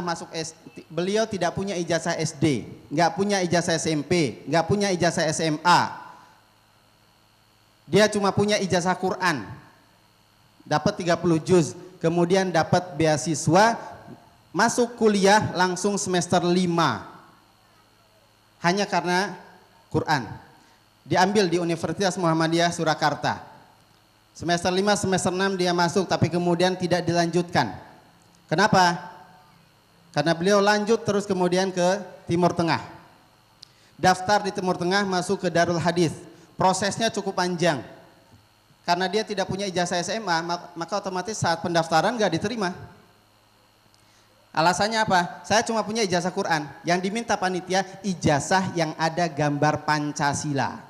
beliau tidak punya ijazah SD, nggak punya ijazah SMP, nggak punya ijazah SMA. Dia cuma punya ijazah Quran. Dapat 30 juz, kemudian dapat beasiswa, masuk kuliah langsung semester 5. Hanya karena Quran. Diambil di Universitas Muhammadiyah Surakarta. Semester 5, semester 6 dia masuk tapi kemudian tidak dilanjutkan. Kenapa? Karena beliau lanjut terus kemudian ke Timur Tengah. Daftar di Timur Tengah masuk ke Darul Hadis. Prosesnya cukup panjang. Karena dia tidak punya ijazah SMA, maka otomatis saat pendaftaran gak diterima. Alasannya apa? Saya cuma punya ijazah Quran. Yang diminta panitia ijazah yang ada gambar Pancasila.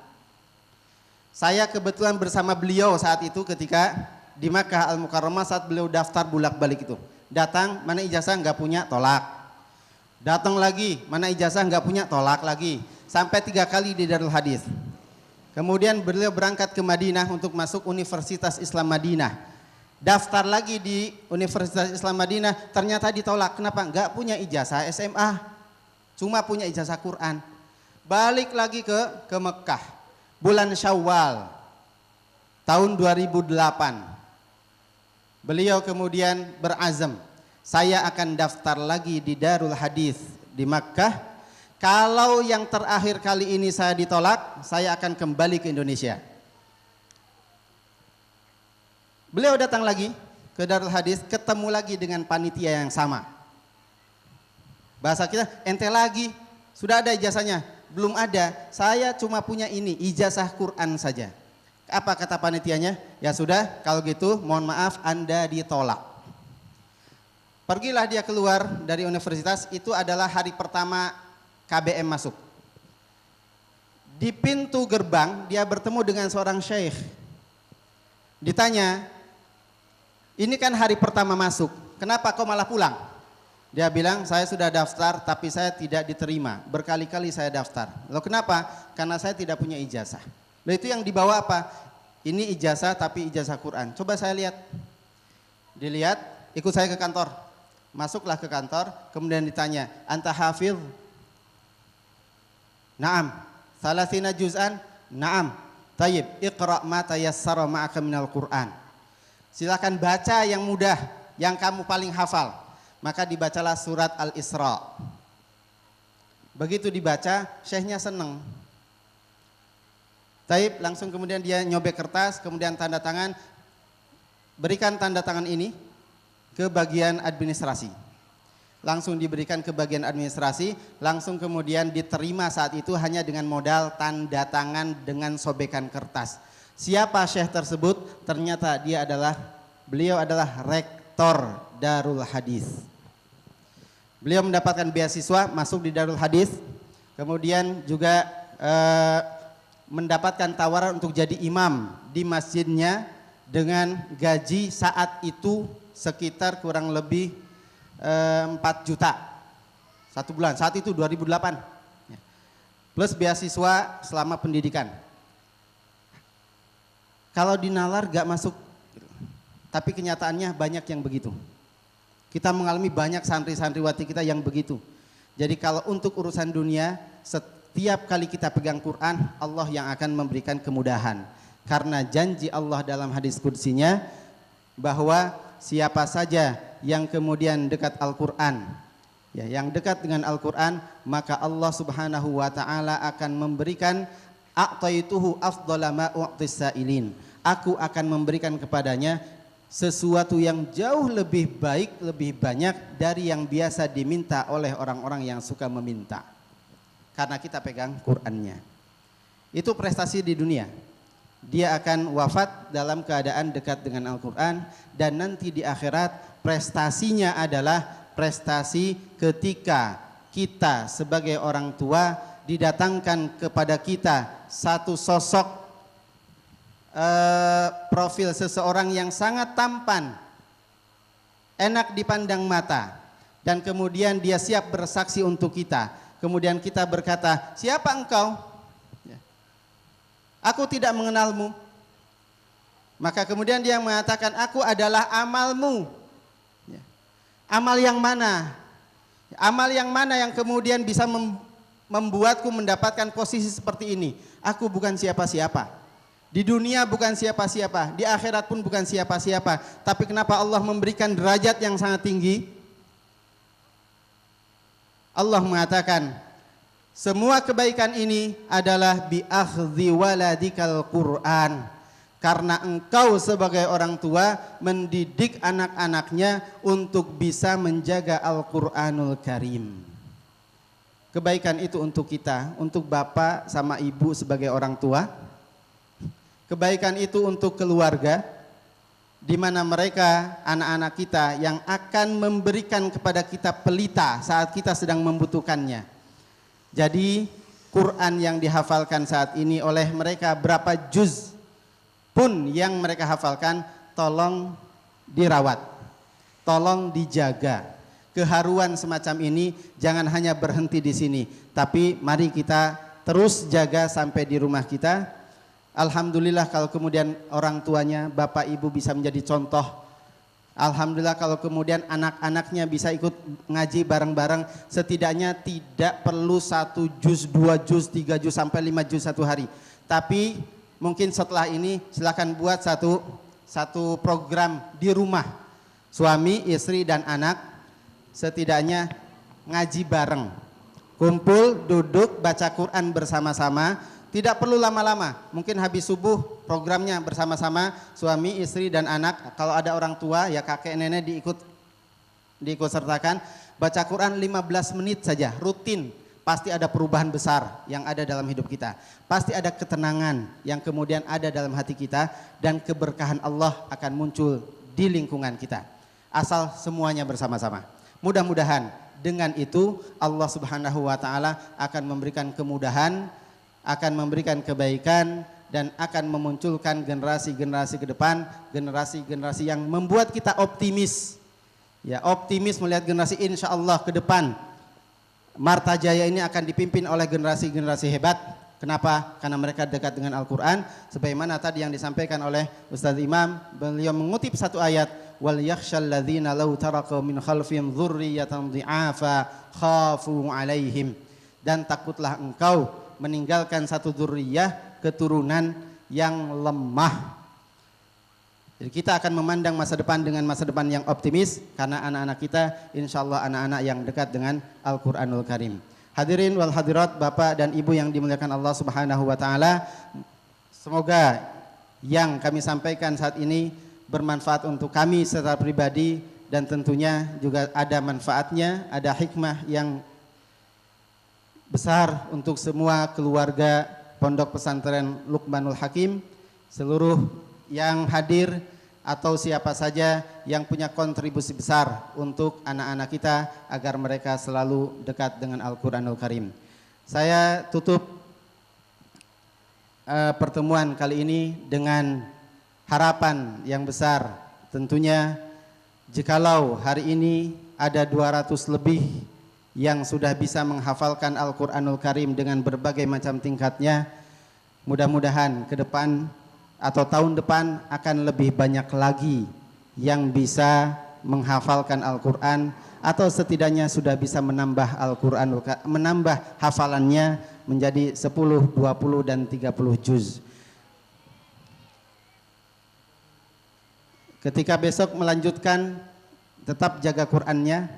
Saya kebetulan bersama beliau saat itu ketika di Makkah Al-Mukarramah saat beliau daftar bolak-balik itu. Datang, mana ijazah nggak punya, tolak. Datang lagi, mana ijazah nggak punya, tolak lagi. Sampai 3 kali di Darul Hadis. Kemudian beliau berangkat ke Madinah untuk masuk Universitas Islam Madinah. Daftar lagi di Universitas Islam Madinah, ternyata ditolak. Kenapa? Nggak punya ijazah SMA, cuma punya ijazah Quran. Balik lagi ke Mekah, bulan Syawal, tahun 2008. Beliau kemudian berazam, saya akan daftar lagi di Darul Hadis di Makkah. Kalau yang terakhir kali ini saya ditolak, saya akan kembali ke Indonesia. Beliau datang lagi ke Darul Hadis, ketemu lagi dengan panitia yang sama. Bahasa kita, ente lagi, sudah ada ijazahnya? Belum ada, saya cuma punya ini, ijazah Quran saja. Apa kata panitianya? Ya sudah, kalau gitu mohon maaf Anda ditolak. Pergilah dia keluar dari universitas, itu adalah hari pertama KBM masuk. Di pintu gerbang dia bertemu dengan seorang syekh. Ditanya, ini kan hari pertama masuk, kenapa kau malah pulang? Dia bilang, saya sudah daftar tapi saya tidak diterima. Berkali-kali saya daftar. Loh kenapa? Karena saya tidak punya ijazah. Loh itu yang dibawa apa? Ini ijazah tapi ijazah Quran. Coba saya lihat. Dilihat, ikut saya ke kantor. Masuklah ke kantor, kemudian ditanya, anta hafidh? Naam. Salasina juz'an? Naam. Tayyib, iqra' ma tayassara ma'aka minal Quran. Silakan baca yang mudah, yang kamu paling hafal. Maka dibacalah surat Al-Isra. Begitu dibaca, syekhnya senang. Taib, langsung kemudian dia nyobek kertas, kemudian tanda tangan. Berikan tanda tangan ini ke bagian administrasi. Langsung diberikan ke bagian administrasi, langsung kemudian diterima saat itu hanya dengan modal tanda tangan dengan sobekan kertas. Siapa syekh tersebut? Ternyata beliau adalah rektor Darul Hadis. Beliau mendapatkan beasiswa masuk di Darul Hadis, kemudian juga mendapatkan tawaran untuk jadi imam di masjidnya dengan gaji saat itu sekitar kurang lebih 4 juta 1 bulan, saat itu 2008, plus beasiswa selama pendidikan. Kalau di nalar gak masuk, tapi kenyataannya banyak yang begitu. Kita mengalami banyak santri-santriwati kita yang begitu. Jadi kalau untuk urusan dunia, setiap kali kita pegang Quran, Allah yang akan memberikan kemudahan. Karena janji Allah dalam hadis qudsinya bahwa siapa saja yang kemudian dekat Al-Quran, ya, yang dekat dengan Al-Quran, maka Allah Subhanahu wa taala akan memberikan a'taituhu afdhala ma u'tis sa'ilin. Aku akan memberikan kepadanya sesuatu yang jauh lebih baik, lebih banyak dari yang biasa diminta oleh orang-orang yang suka meminta. Karena kita pegang Qur'annya. Itu prestasi di dunia. Dia akan wafat dalam keadaan dekat dengan Al-Quran, dan nanti di akhirat prestasinya adalah prestasi ketika kita sebagai orang tua didatangkan kepada kita satu sosok profil seseorang yang sangat tampan, enak dipandang mata, dan kemudian dia siap bersaksi untuk kita. Kemudian kita berkata, siapa engkau? Aku tidak mengenalmu. Maka kemudian dia mengatakan, aku adalah amalmu. Amal yang mana? Amal yang mana yang kemudian bisa membuatku mendapatkan posisi seperti ini? Aku bukan siapa-siapa. Di dunia bukan siapa-siapa, di akhirat pun bukan siapa-siapa. Tapi kenapa Allah memberikan derajat yang sangat tinggi? Allah mengatakan, semua kebaikan ini adalah bi akhdhi waladikal Qur'an. Karena engkau sebagai orang tua mendidik anak-anaknya untuk bisa menjaga Al-Qur'anul Karim. Kebaikan itu untuk kita, untuk bapak sama ibu sebagai orang tua. Kebaikan itu untuk keluarga, di mana mereka anak-anak kita yang akan memberikan kepada kita pelita saat kita sedang membutuhkannya. Jadi Quran yang dihafalkan saat ini oleh mereka, berapa juz pun yang mereka hafalkan, tolong dirawat, tolong dijaga. Keharuan semacam ini jangan hanya berhenti di sini, tapi mari kita terus jaga sampai di rumah kita. Alhamdulillah kalau kemudian orang tuanya, bapak ibu bisa menjadi contoh. Alhamdulillah kalau kemudian anak-anaknya bisa ikut ngaji bareng-bareng. Setidaknya tidak perlu 1 juz, 2 juz, 3 juz, sampai 5 juz satu hari. Tapi mungkin setelah ini silakan buat satu program di rumah. Suami, istri dan anak setidaknya ngaji bareng. Kumpul, duduk, baca Quran bersama-sama. Tidak perlu lama-lama, mungkin habis subuh programnya bersama-sama suami, istri dan anak. Kalau ada orang tua ya kakek nenek diikut sertakan. Baca Quran 15 menit saja, rutin. Pasti ada perubahan besar yang ada dalam hidup kita. Pasti ada ketenangan yang kemudian ada dalam hati kita, dan keberkahan Allah akan muncul di lingkungan kita. asal semuanya bersama-sama. Mudah-mudahan dengan itu Allah Subhanahu wa taala akan memberikan kemudahan, akan memberikan kebaikan, dan akan memunculkan generasi-generasi ke depan, generasi-generasi yang membuat kita optimis. Ya, optimis melihat generasi insya Allah ke depan Marta Jaya ini akan dipimpin oleh generasi-generasi hebat. Kenapa? Karena mereka dekat dengan Al-Quran. Sebagaimana tadi yang disampaikan oleh Ustadz Imam, beliau mengutip satu ayat, wal yakhshal ladzina law taraka min khalfihim dzurriyyatan dhi'afa khafu 'alaihim. Dan takutlah engkau meninggalkan satu dzurriyyah, keturunan yang lemah. Jadi kita akan memandang masa depan dengan masa depan yang optimis karena anak-anak kita insyaallah anak-anak yang dekat dengan Al-Quranul Karim. Hadirin wal hadirat, Bapak dan Ibu yang dimuliakan Allah Subhanahu wa taala, semoga yang kami sampaikan saat ini bermanfaat untuk kami secara pribadi dan tentunya juga ada manfaatnya, ada hikmah yang besar untuk semua keluarga Pondok Pesantren Luqmanul Hakim, seluruh yang hadir atau siapa saja yang punya kontribusi besar untuk anak-anak kita agar mereka selalu dekat dengan Al-Quranul Karim. Saya tutup pertemuan kali ini dengan harapan yang besar. Tentunya jikalau hari ini ada 200 lebih yang sudah bisa menghafalkan Al-Quranul Karim dengan berbagai macam tingkatnya, mudah-mudahan ke depan atau tahun depan akan lebih banyak lagi yang bisa menghafalkan Al-Quran atau setidaknya sudah bisa menambah Al-Quran, menambah hafalannya menjadi 10, 20 dan 30 juz. Ketika besok melanjutkan, tetap jaga Qurannya.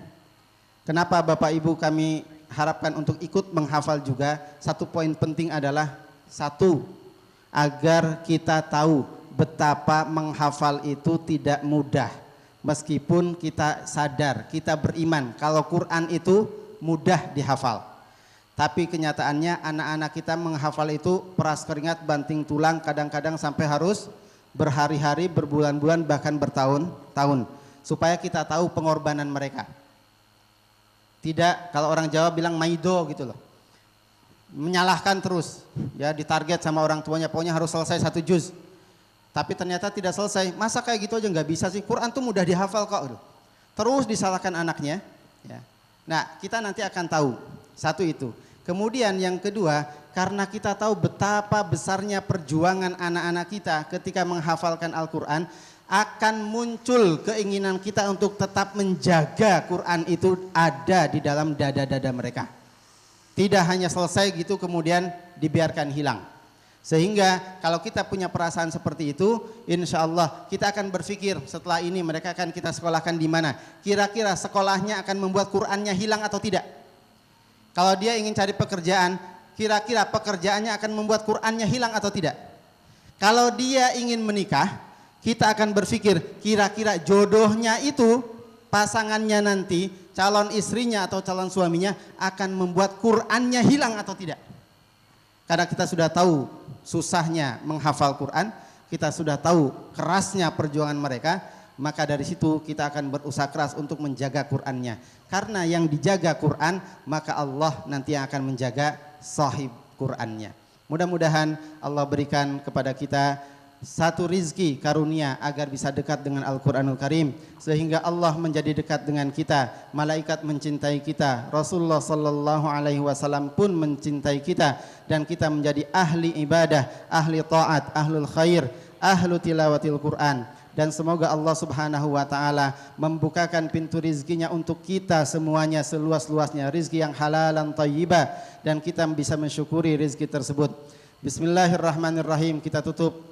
Kenapa Bapak Ibu kami harapkan untuk ikut menghafal juga? Satu poin penting adalah satu, agar kita tahu betapa menghafal itu tidak mudah. Meskipun kita sadar, kita beriman kalau Quran itu mudah dihafal. Tapi kenyataannya anak-anak kita menghafal itu peras keringat banting tulang, kadang-kadang sampai harus berhari-hari, berbulan-bulan, bahkan bertahun-tahun supaya kita tahu pengorbanan mereka. Tidak, kalau orang Jawa bilang maido gitu loh, menyalahkan terus, ya ditarget sama orang tuanya, pokoknya harus selesai 1 juz. Tapi ternyata tidak selesai. Masa kayak gitu aja nggak bisa sih? Quran tuh mudah dihafal kok. Terus disalahkan anaknya. Ya. Nah, kita nanti akan tahu. Satu itu. Kemudian yang kedua, karena kita tahu betapa besarnya perjuangan anak-anak kita ketika menghafalkan Al-Quran, akan muncul keinginan kita untuk tetap menjaga Quran itu ada di dalam dada-dada mereka. Tidak hanya selesai gitu kemudian dibiarkan hilang. Sehingga kalau kita punya perasaan seperti itu, insya Allah kita akan berpikir setelah ini mereka akan kita sekolahkan di mana. Kira-kira sekolahnya akan membuat Qurannya hilang atau tidak? Kalau dia ingin cari pekerjaan, kira-kira pekerjaannya akan membuat Qurannya hilang atau tidak? Kalau dia ingin menikah, kita akan berpikir kira-kira jodohnya itu, pasangannya nanti, calon istrinya atau calon suaminya akan membuat Qurannya hilang atau tidak. Karena kita sudah tahu susahnya menghafal Quran, kita sudah tahu kerasnya perjuangan mereka, maka dari situ kita akan berusaha keras untuk menjaga Qurannya. Karena yang dijaga Quran, maka Allah nanti yang akan menjaga sahib Qurannya. Mudah-mudahan Allah berikan kepada kita satu rizki karunia agar bisa dekat dengan Al-Quranul Karim, sehingga Allah menjadi dekat dengan kita, malaikat mencintai kita, Rasulullah sallallahu alaihi wasallam pun mencintai kita, dan kita menjadi ahli ibadah, ahli taat, ahlul khair, ahlu tilawatil Quran. Dan semoga Allah Subhanahu wa taala membukakan pintu rizkinya untuk kita semuanya seluas-luasnya, rizki yang halalan thayyibah, dan kita bisa mensyukuri rizki tersebut. Bismillahirrahmanirrahim. Kita tutup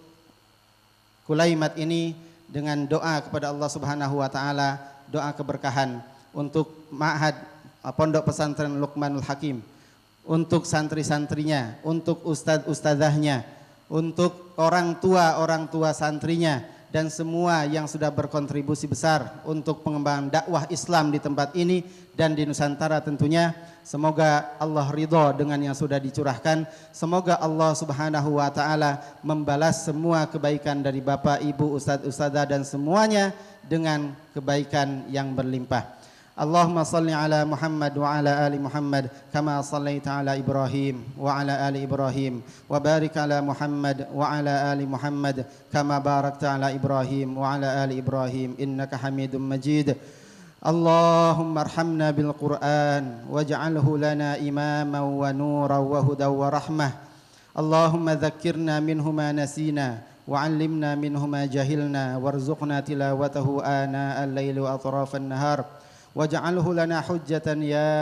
kulaimat ini dengan doa kepada Allah Subhanahu wa taala, doa keberkahan untuk Ma'had Pondok Pesantren Luqmanul Hakim, untuk santri-santrinya, untuk ustadz-ustadzahnya, untuk orang tua santrinya, dan semua yang sudah berkontribusi besar untuk pengembangan dakwah Islam di tempat ini dan di Nusantara tentunya. Semoga Allah ridho dengan yang sudah dicurahkan. Semoga Allah Subhanahu wa taala membalas semua kebaikan dari Bapak, Ibu, Ustadz, Ustadzah dan semuanya dengan kebaikan yang berlimpah. Allahumma salli ala Muhammad wa ala ali Muhammad kama sallaita ala Ibrahim wa ala ali Ibrahim wa barik ala Muhammad wa ala ali Muhammad kama barakta ala Ibrahim wa ala ali Ibrahim innaka Hamidum Majid. Allahumma arhamna bil Qur'an waj'alhu lana imaman wa nuran wa hudan wa rahmah. Allahumma dhakkirna minhu ma nasina wa 'allimna minhu ma jahilna warzuqna tilawatahu ana al-laili wa atrafan nahar. واجعله لنا حجة يا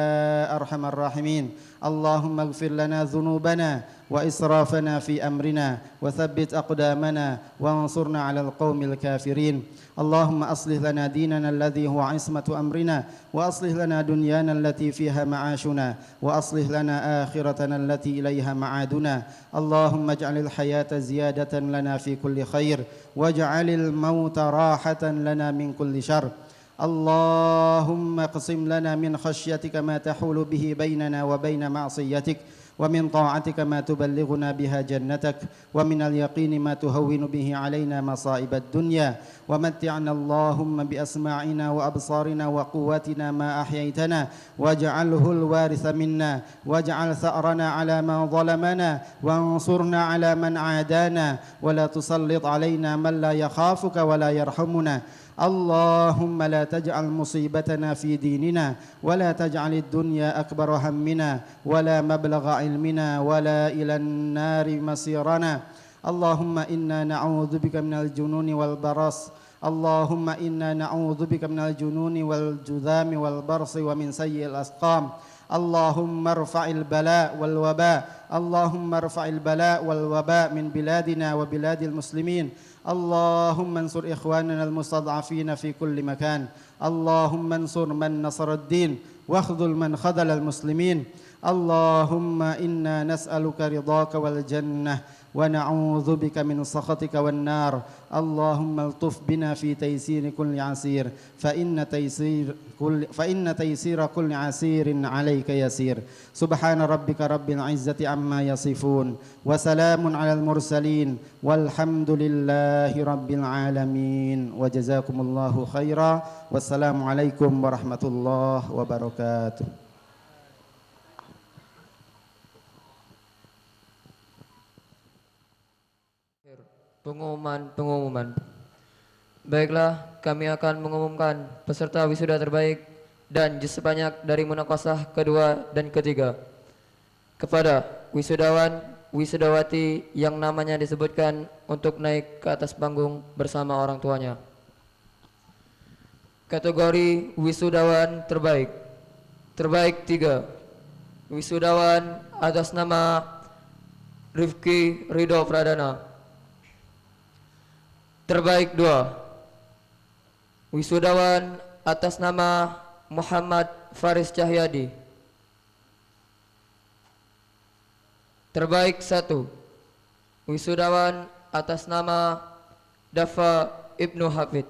أرحم الراحمين. اللهم اغفر لنا ذنوبنا وإسرافنا في أمرنا وثبت أقدامنا وانصرنا على القوم الكافرين. اللهم أصلح لنا ديننا الذي هو عصمة أمرنا وأصلح لنا دنيانا التي فيها معاشنا وأصلح لنا آخرتنا التي إليها معادنا. اللهم اجعل الحياة زيادة لنا في كل خير واجعل الموت راحة لنا من كل شر. اللهم اقسم لنا من خشيتك ما تحول به بيننا وبين معصيتك ومن طاعتك ما تبلغنا بها جنتك ومن اليقين ما تهون به علينا مصائب الدنيا ومتعنا اللهم بأسماعنا وأبصارنا وقواتنا ما أحييتنا واجعله الوارث منا واجعل ثأرنا على من ظلمنا وانصرنا على من عادانا ولا تسلط علينا من لا يخافك ولا يرحمنا. اللهم لا تجعل مصيبتنا في ديننا ولا تجعل الدنيا أكبر همنا ولا مبلغ علمنا ولا إلى النار مصيرنا. اللهم إنا نعوذ بك من الجنون والبرص. اللهم إنا نعوذ بك من الجنون والجذام والبرص ومن سيء الأسقام. اللهم ارفع البلاء والوباء. اللهم ارفع البلاء والوباء من بلادنا وبلاد المسلمين. اللهم انصر إخواننا المستضعفين في كل مكان. اللهم انصر من نصر الدين واخذل من خذل المسلمين. اللهم إنا نسألك رضاك والجنة ونعوذ بك من سخطك والنار. اللهم الطف بنا في تيسير كل عسير فإن تيسير كل عسير عليك يسير. سبحان ربك رب العزة عما يصفون وسلام على المرسلين والحمد لله رب العالمين وجزاكم الله خيرا والسلام عليكم ورحمة الله وبركاته. Pengumuman. Baiklah, kami akan mengumumkan peserta wisuda terbaik dan juz sebanyak dari munakasah kedua dan ketiga kepada wisudawan wisudawati yang namanya disebutkan untuk naik ke atas panggung bersama orang tuanya. Kategori wisudawan terbaik. Terbaik 3. Wisudawan atas nama Rifki Ridho Pradana. Terbaik 2. Wisudawan atas nama Muhammad Faris Cahyadi. Terbaik 1. Wisudawan atas nama Dafa Ibnu Hafid.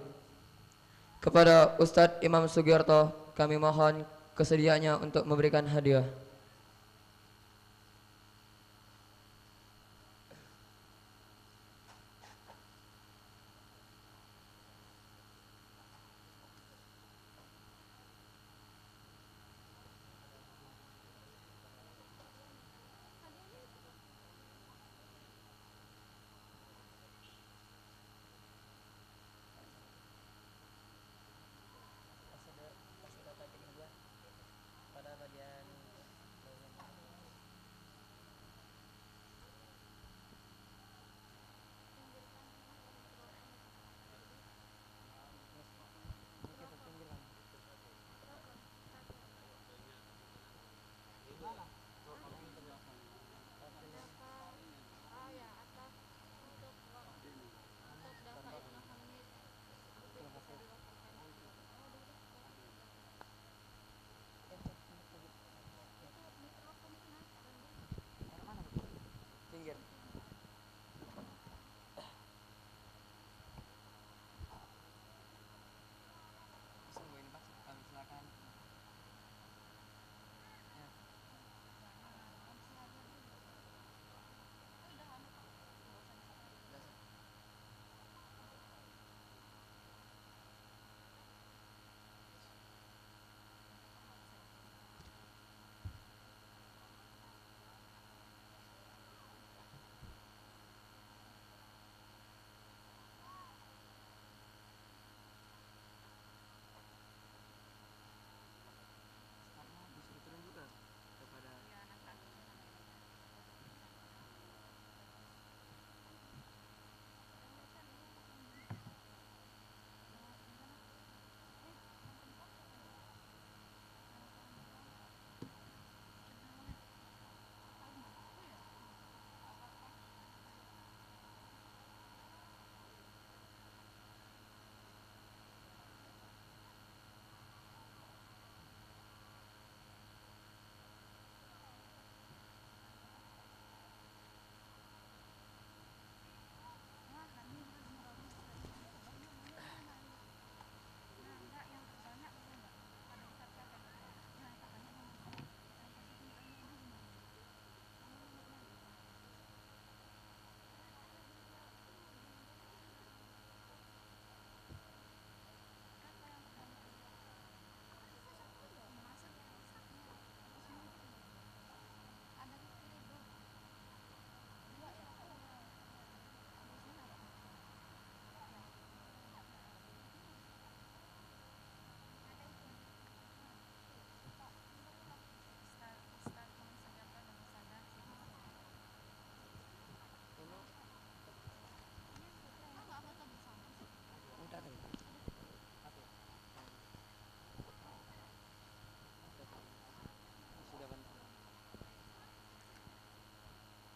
Kepada Ustadz Imam Sugiarto kami mohon kesediaannya untuk memberikan hadiah.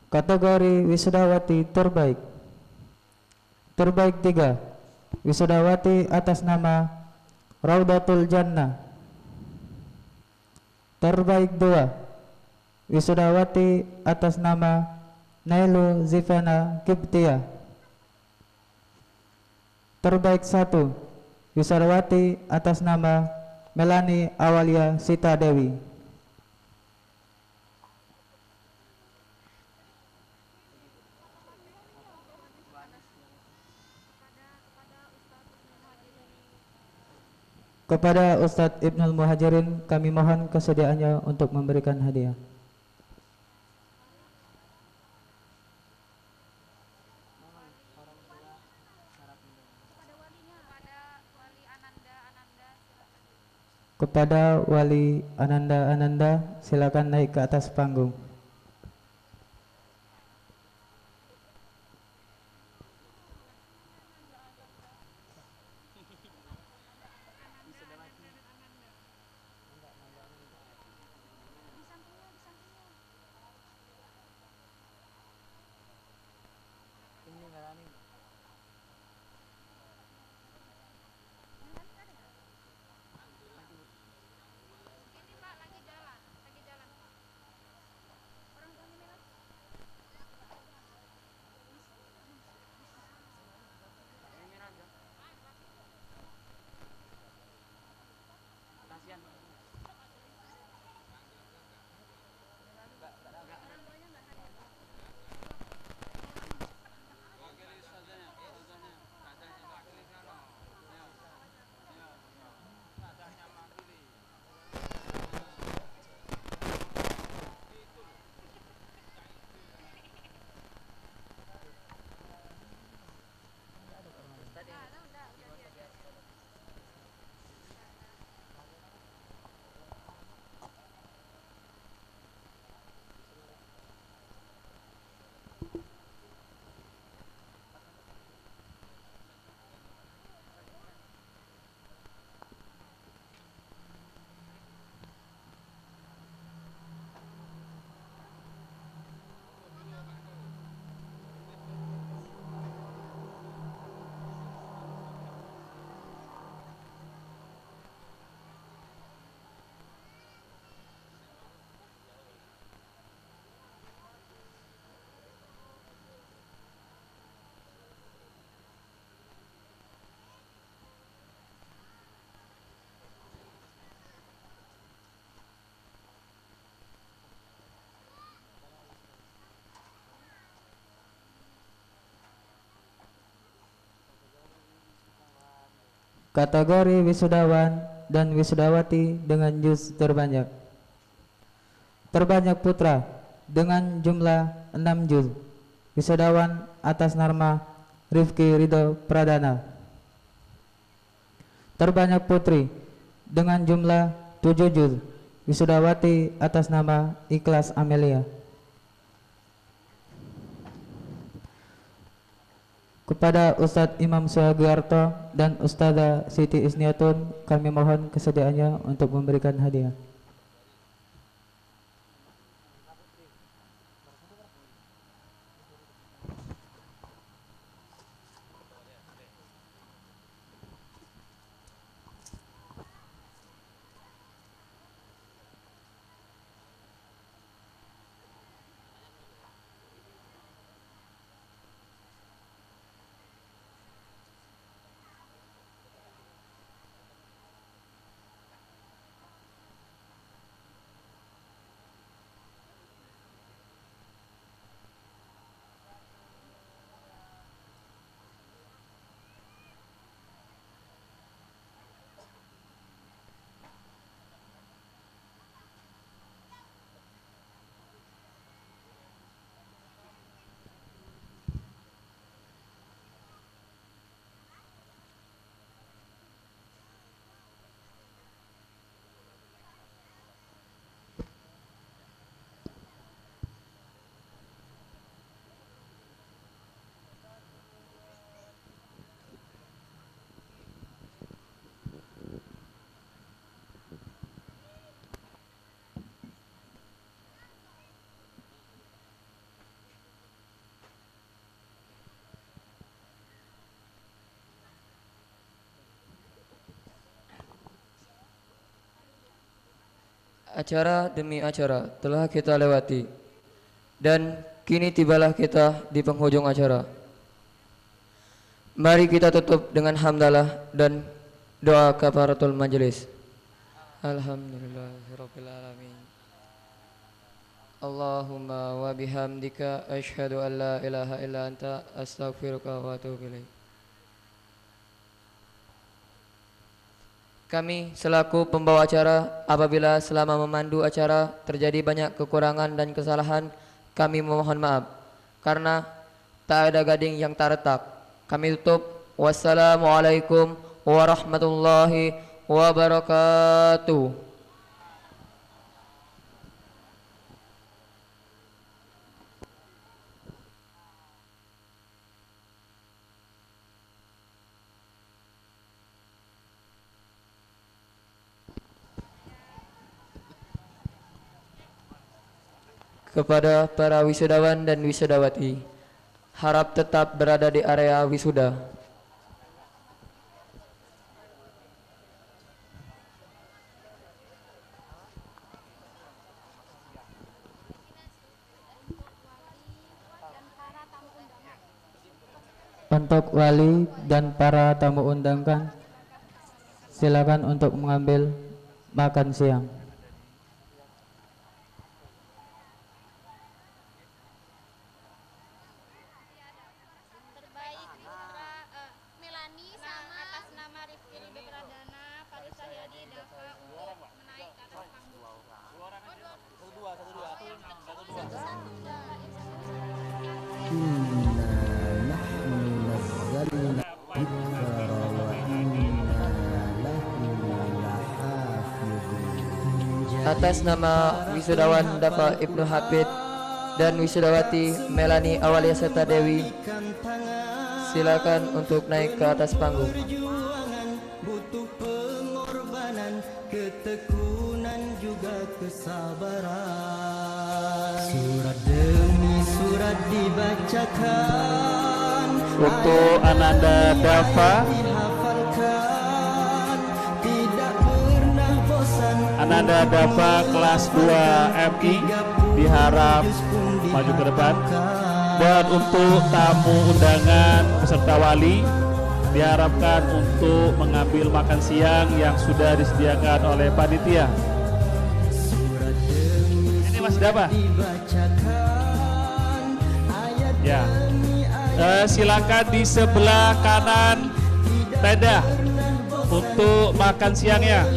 Kategori wisudawati terbaik. Terbaik 3, wisudawati atas nama Raudatul Jannah. Terbaik 2, wisudawati atas nama Nailu Zifana Kiptia. Terbaik 1, wisudawati atas nama Melani Awalia Sita Dewi. Kepada Ustadz Ibnul Muhajirin kami mohon kesediaannya untuk memberikan hadiah. Kepada Wali Ananda silakan naik ke atas panggung. Kategori wisudawan dan wisudawati dengan juz terbanyak. Terbanyak putra dengan jumlah 6 juz. Wisudawan atas nama Rifki Ridho Pradana. Terbanyak putri dengan jumlah 7 juz. Wisudawati atas nama Ikhlas Amelia. Kepada Ustadz Imam Suhagiarto dan Ustadzah Siti Isniatun kami mohon kesediaannya untuk memberikan hadiah. Acara demi acara telah kita lewati, dan kini tibalah kita di penghujung acara. Mari kita tutup dengan hamdalah dan doa kafaratul majelis. Alhamdulillahirabbil alamin. Allahumma wa bihamdika asyhadu an la ilaha illa anta astaghfiruka wa atubu ilaik. Kami selaku pembawa acara, apabila selama memandu acara terjadi banyak kekurangan dan kesalahan, kami memohon maaf karena tak ada gading yang tak retak. Kami tutup. Wassalamualaikum warahmatullahi wabarakatuh. Kepada para wisudawan dan wisudawati, harap tetap berada di area wisuda. Untuk wali dan para tamu undangan, silakan untuk mengambil makan siang. Melani sama atas nama Rifki Ridho Pradana, Faris Sahyadi, Dafa untuk menaik ke atas panggung. Atas nama wisudawan Dafa Ibnu Hafid dan wisudawati Melani Awalia serta Dewi, silakan untuk naik ke atas panggung. Perjuangan butuh pengorbanan, ketekunan juga kesabaran. Surat demi surat dibacakan, untuk Ananda Dafa, dihafalkan, tidak pernah bosan. Ananda Dafa kelas 2 MI diharap maju ke depan. Dan untuk tamu undangan peserta wali diharapkan untuk mengambil makan siang yang sudah disediakan oleh panitia. Ini Mas Dafa. Ya. Silakan di sebelah kanan tenda untuk makan siangnya.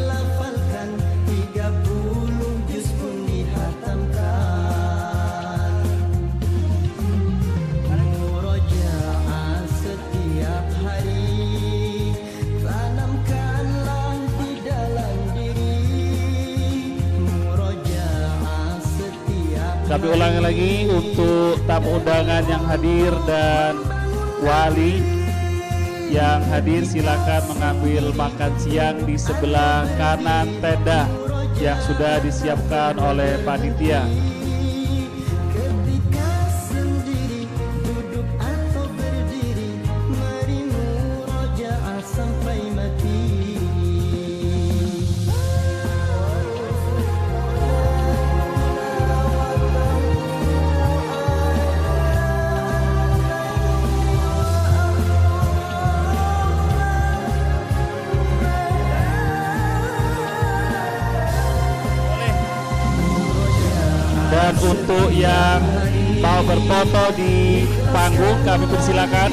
Kami ulangi lagi untuk tamu undangan yang hadir dan wali yang hadir, silakan mengambil makan siang di sebelah kanan tenda yang sudah disiapkan oleh panitia. Ketika sendiri, duduk atau berdiri, mari murojaah sampai mati. Dan untuk yang mau berfoto di panggung, kami persilakan.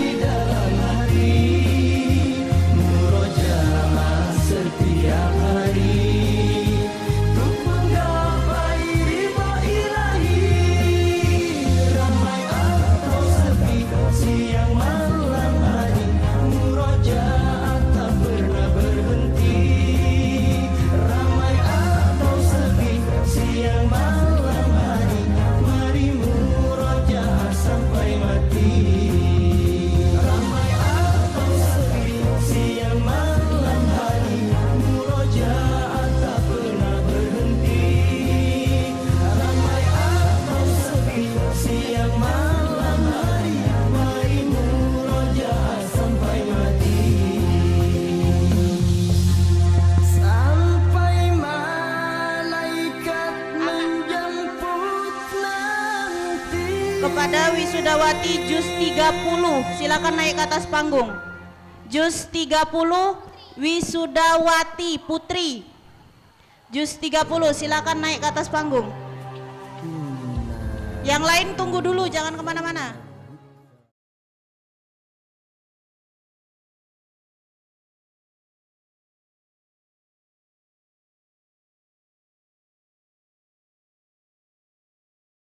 Murojaah setiap hari untuk menggapai ridha ilahi. Ramai atau sepi, siang malam hari, murojaah tak pernah berhenti. Ramai atau sepi, siang malam hari, mari murojaah sampai mati. Wisudawati juz 30, silakan naik ke atas panggung. Juz 30 Wisudawati Putri. Juz 30 silakan naik ke atas panggung. Yang lain tunggu dulu, jangan kemana-mana.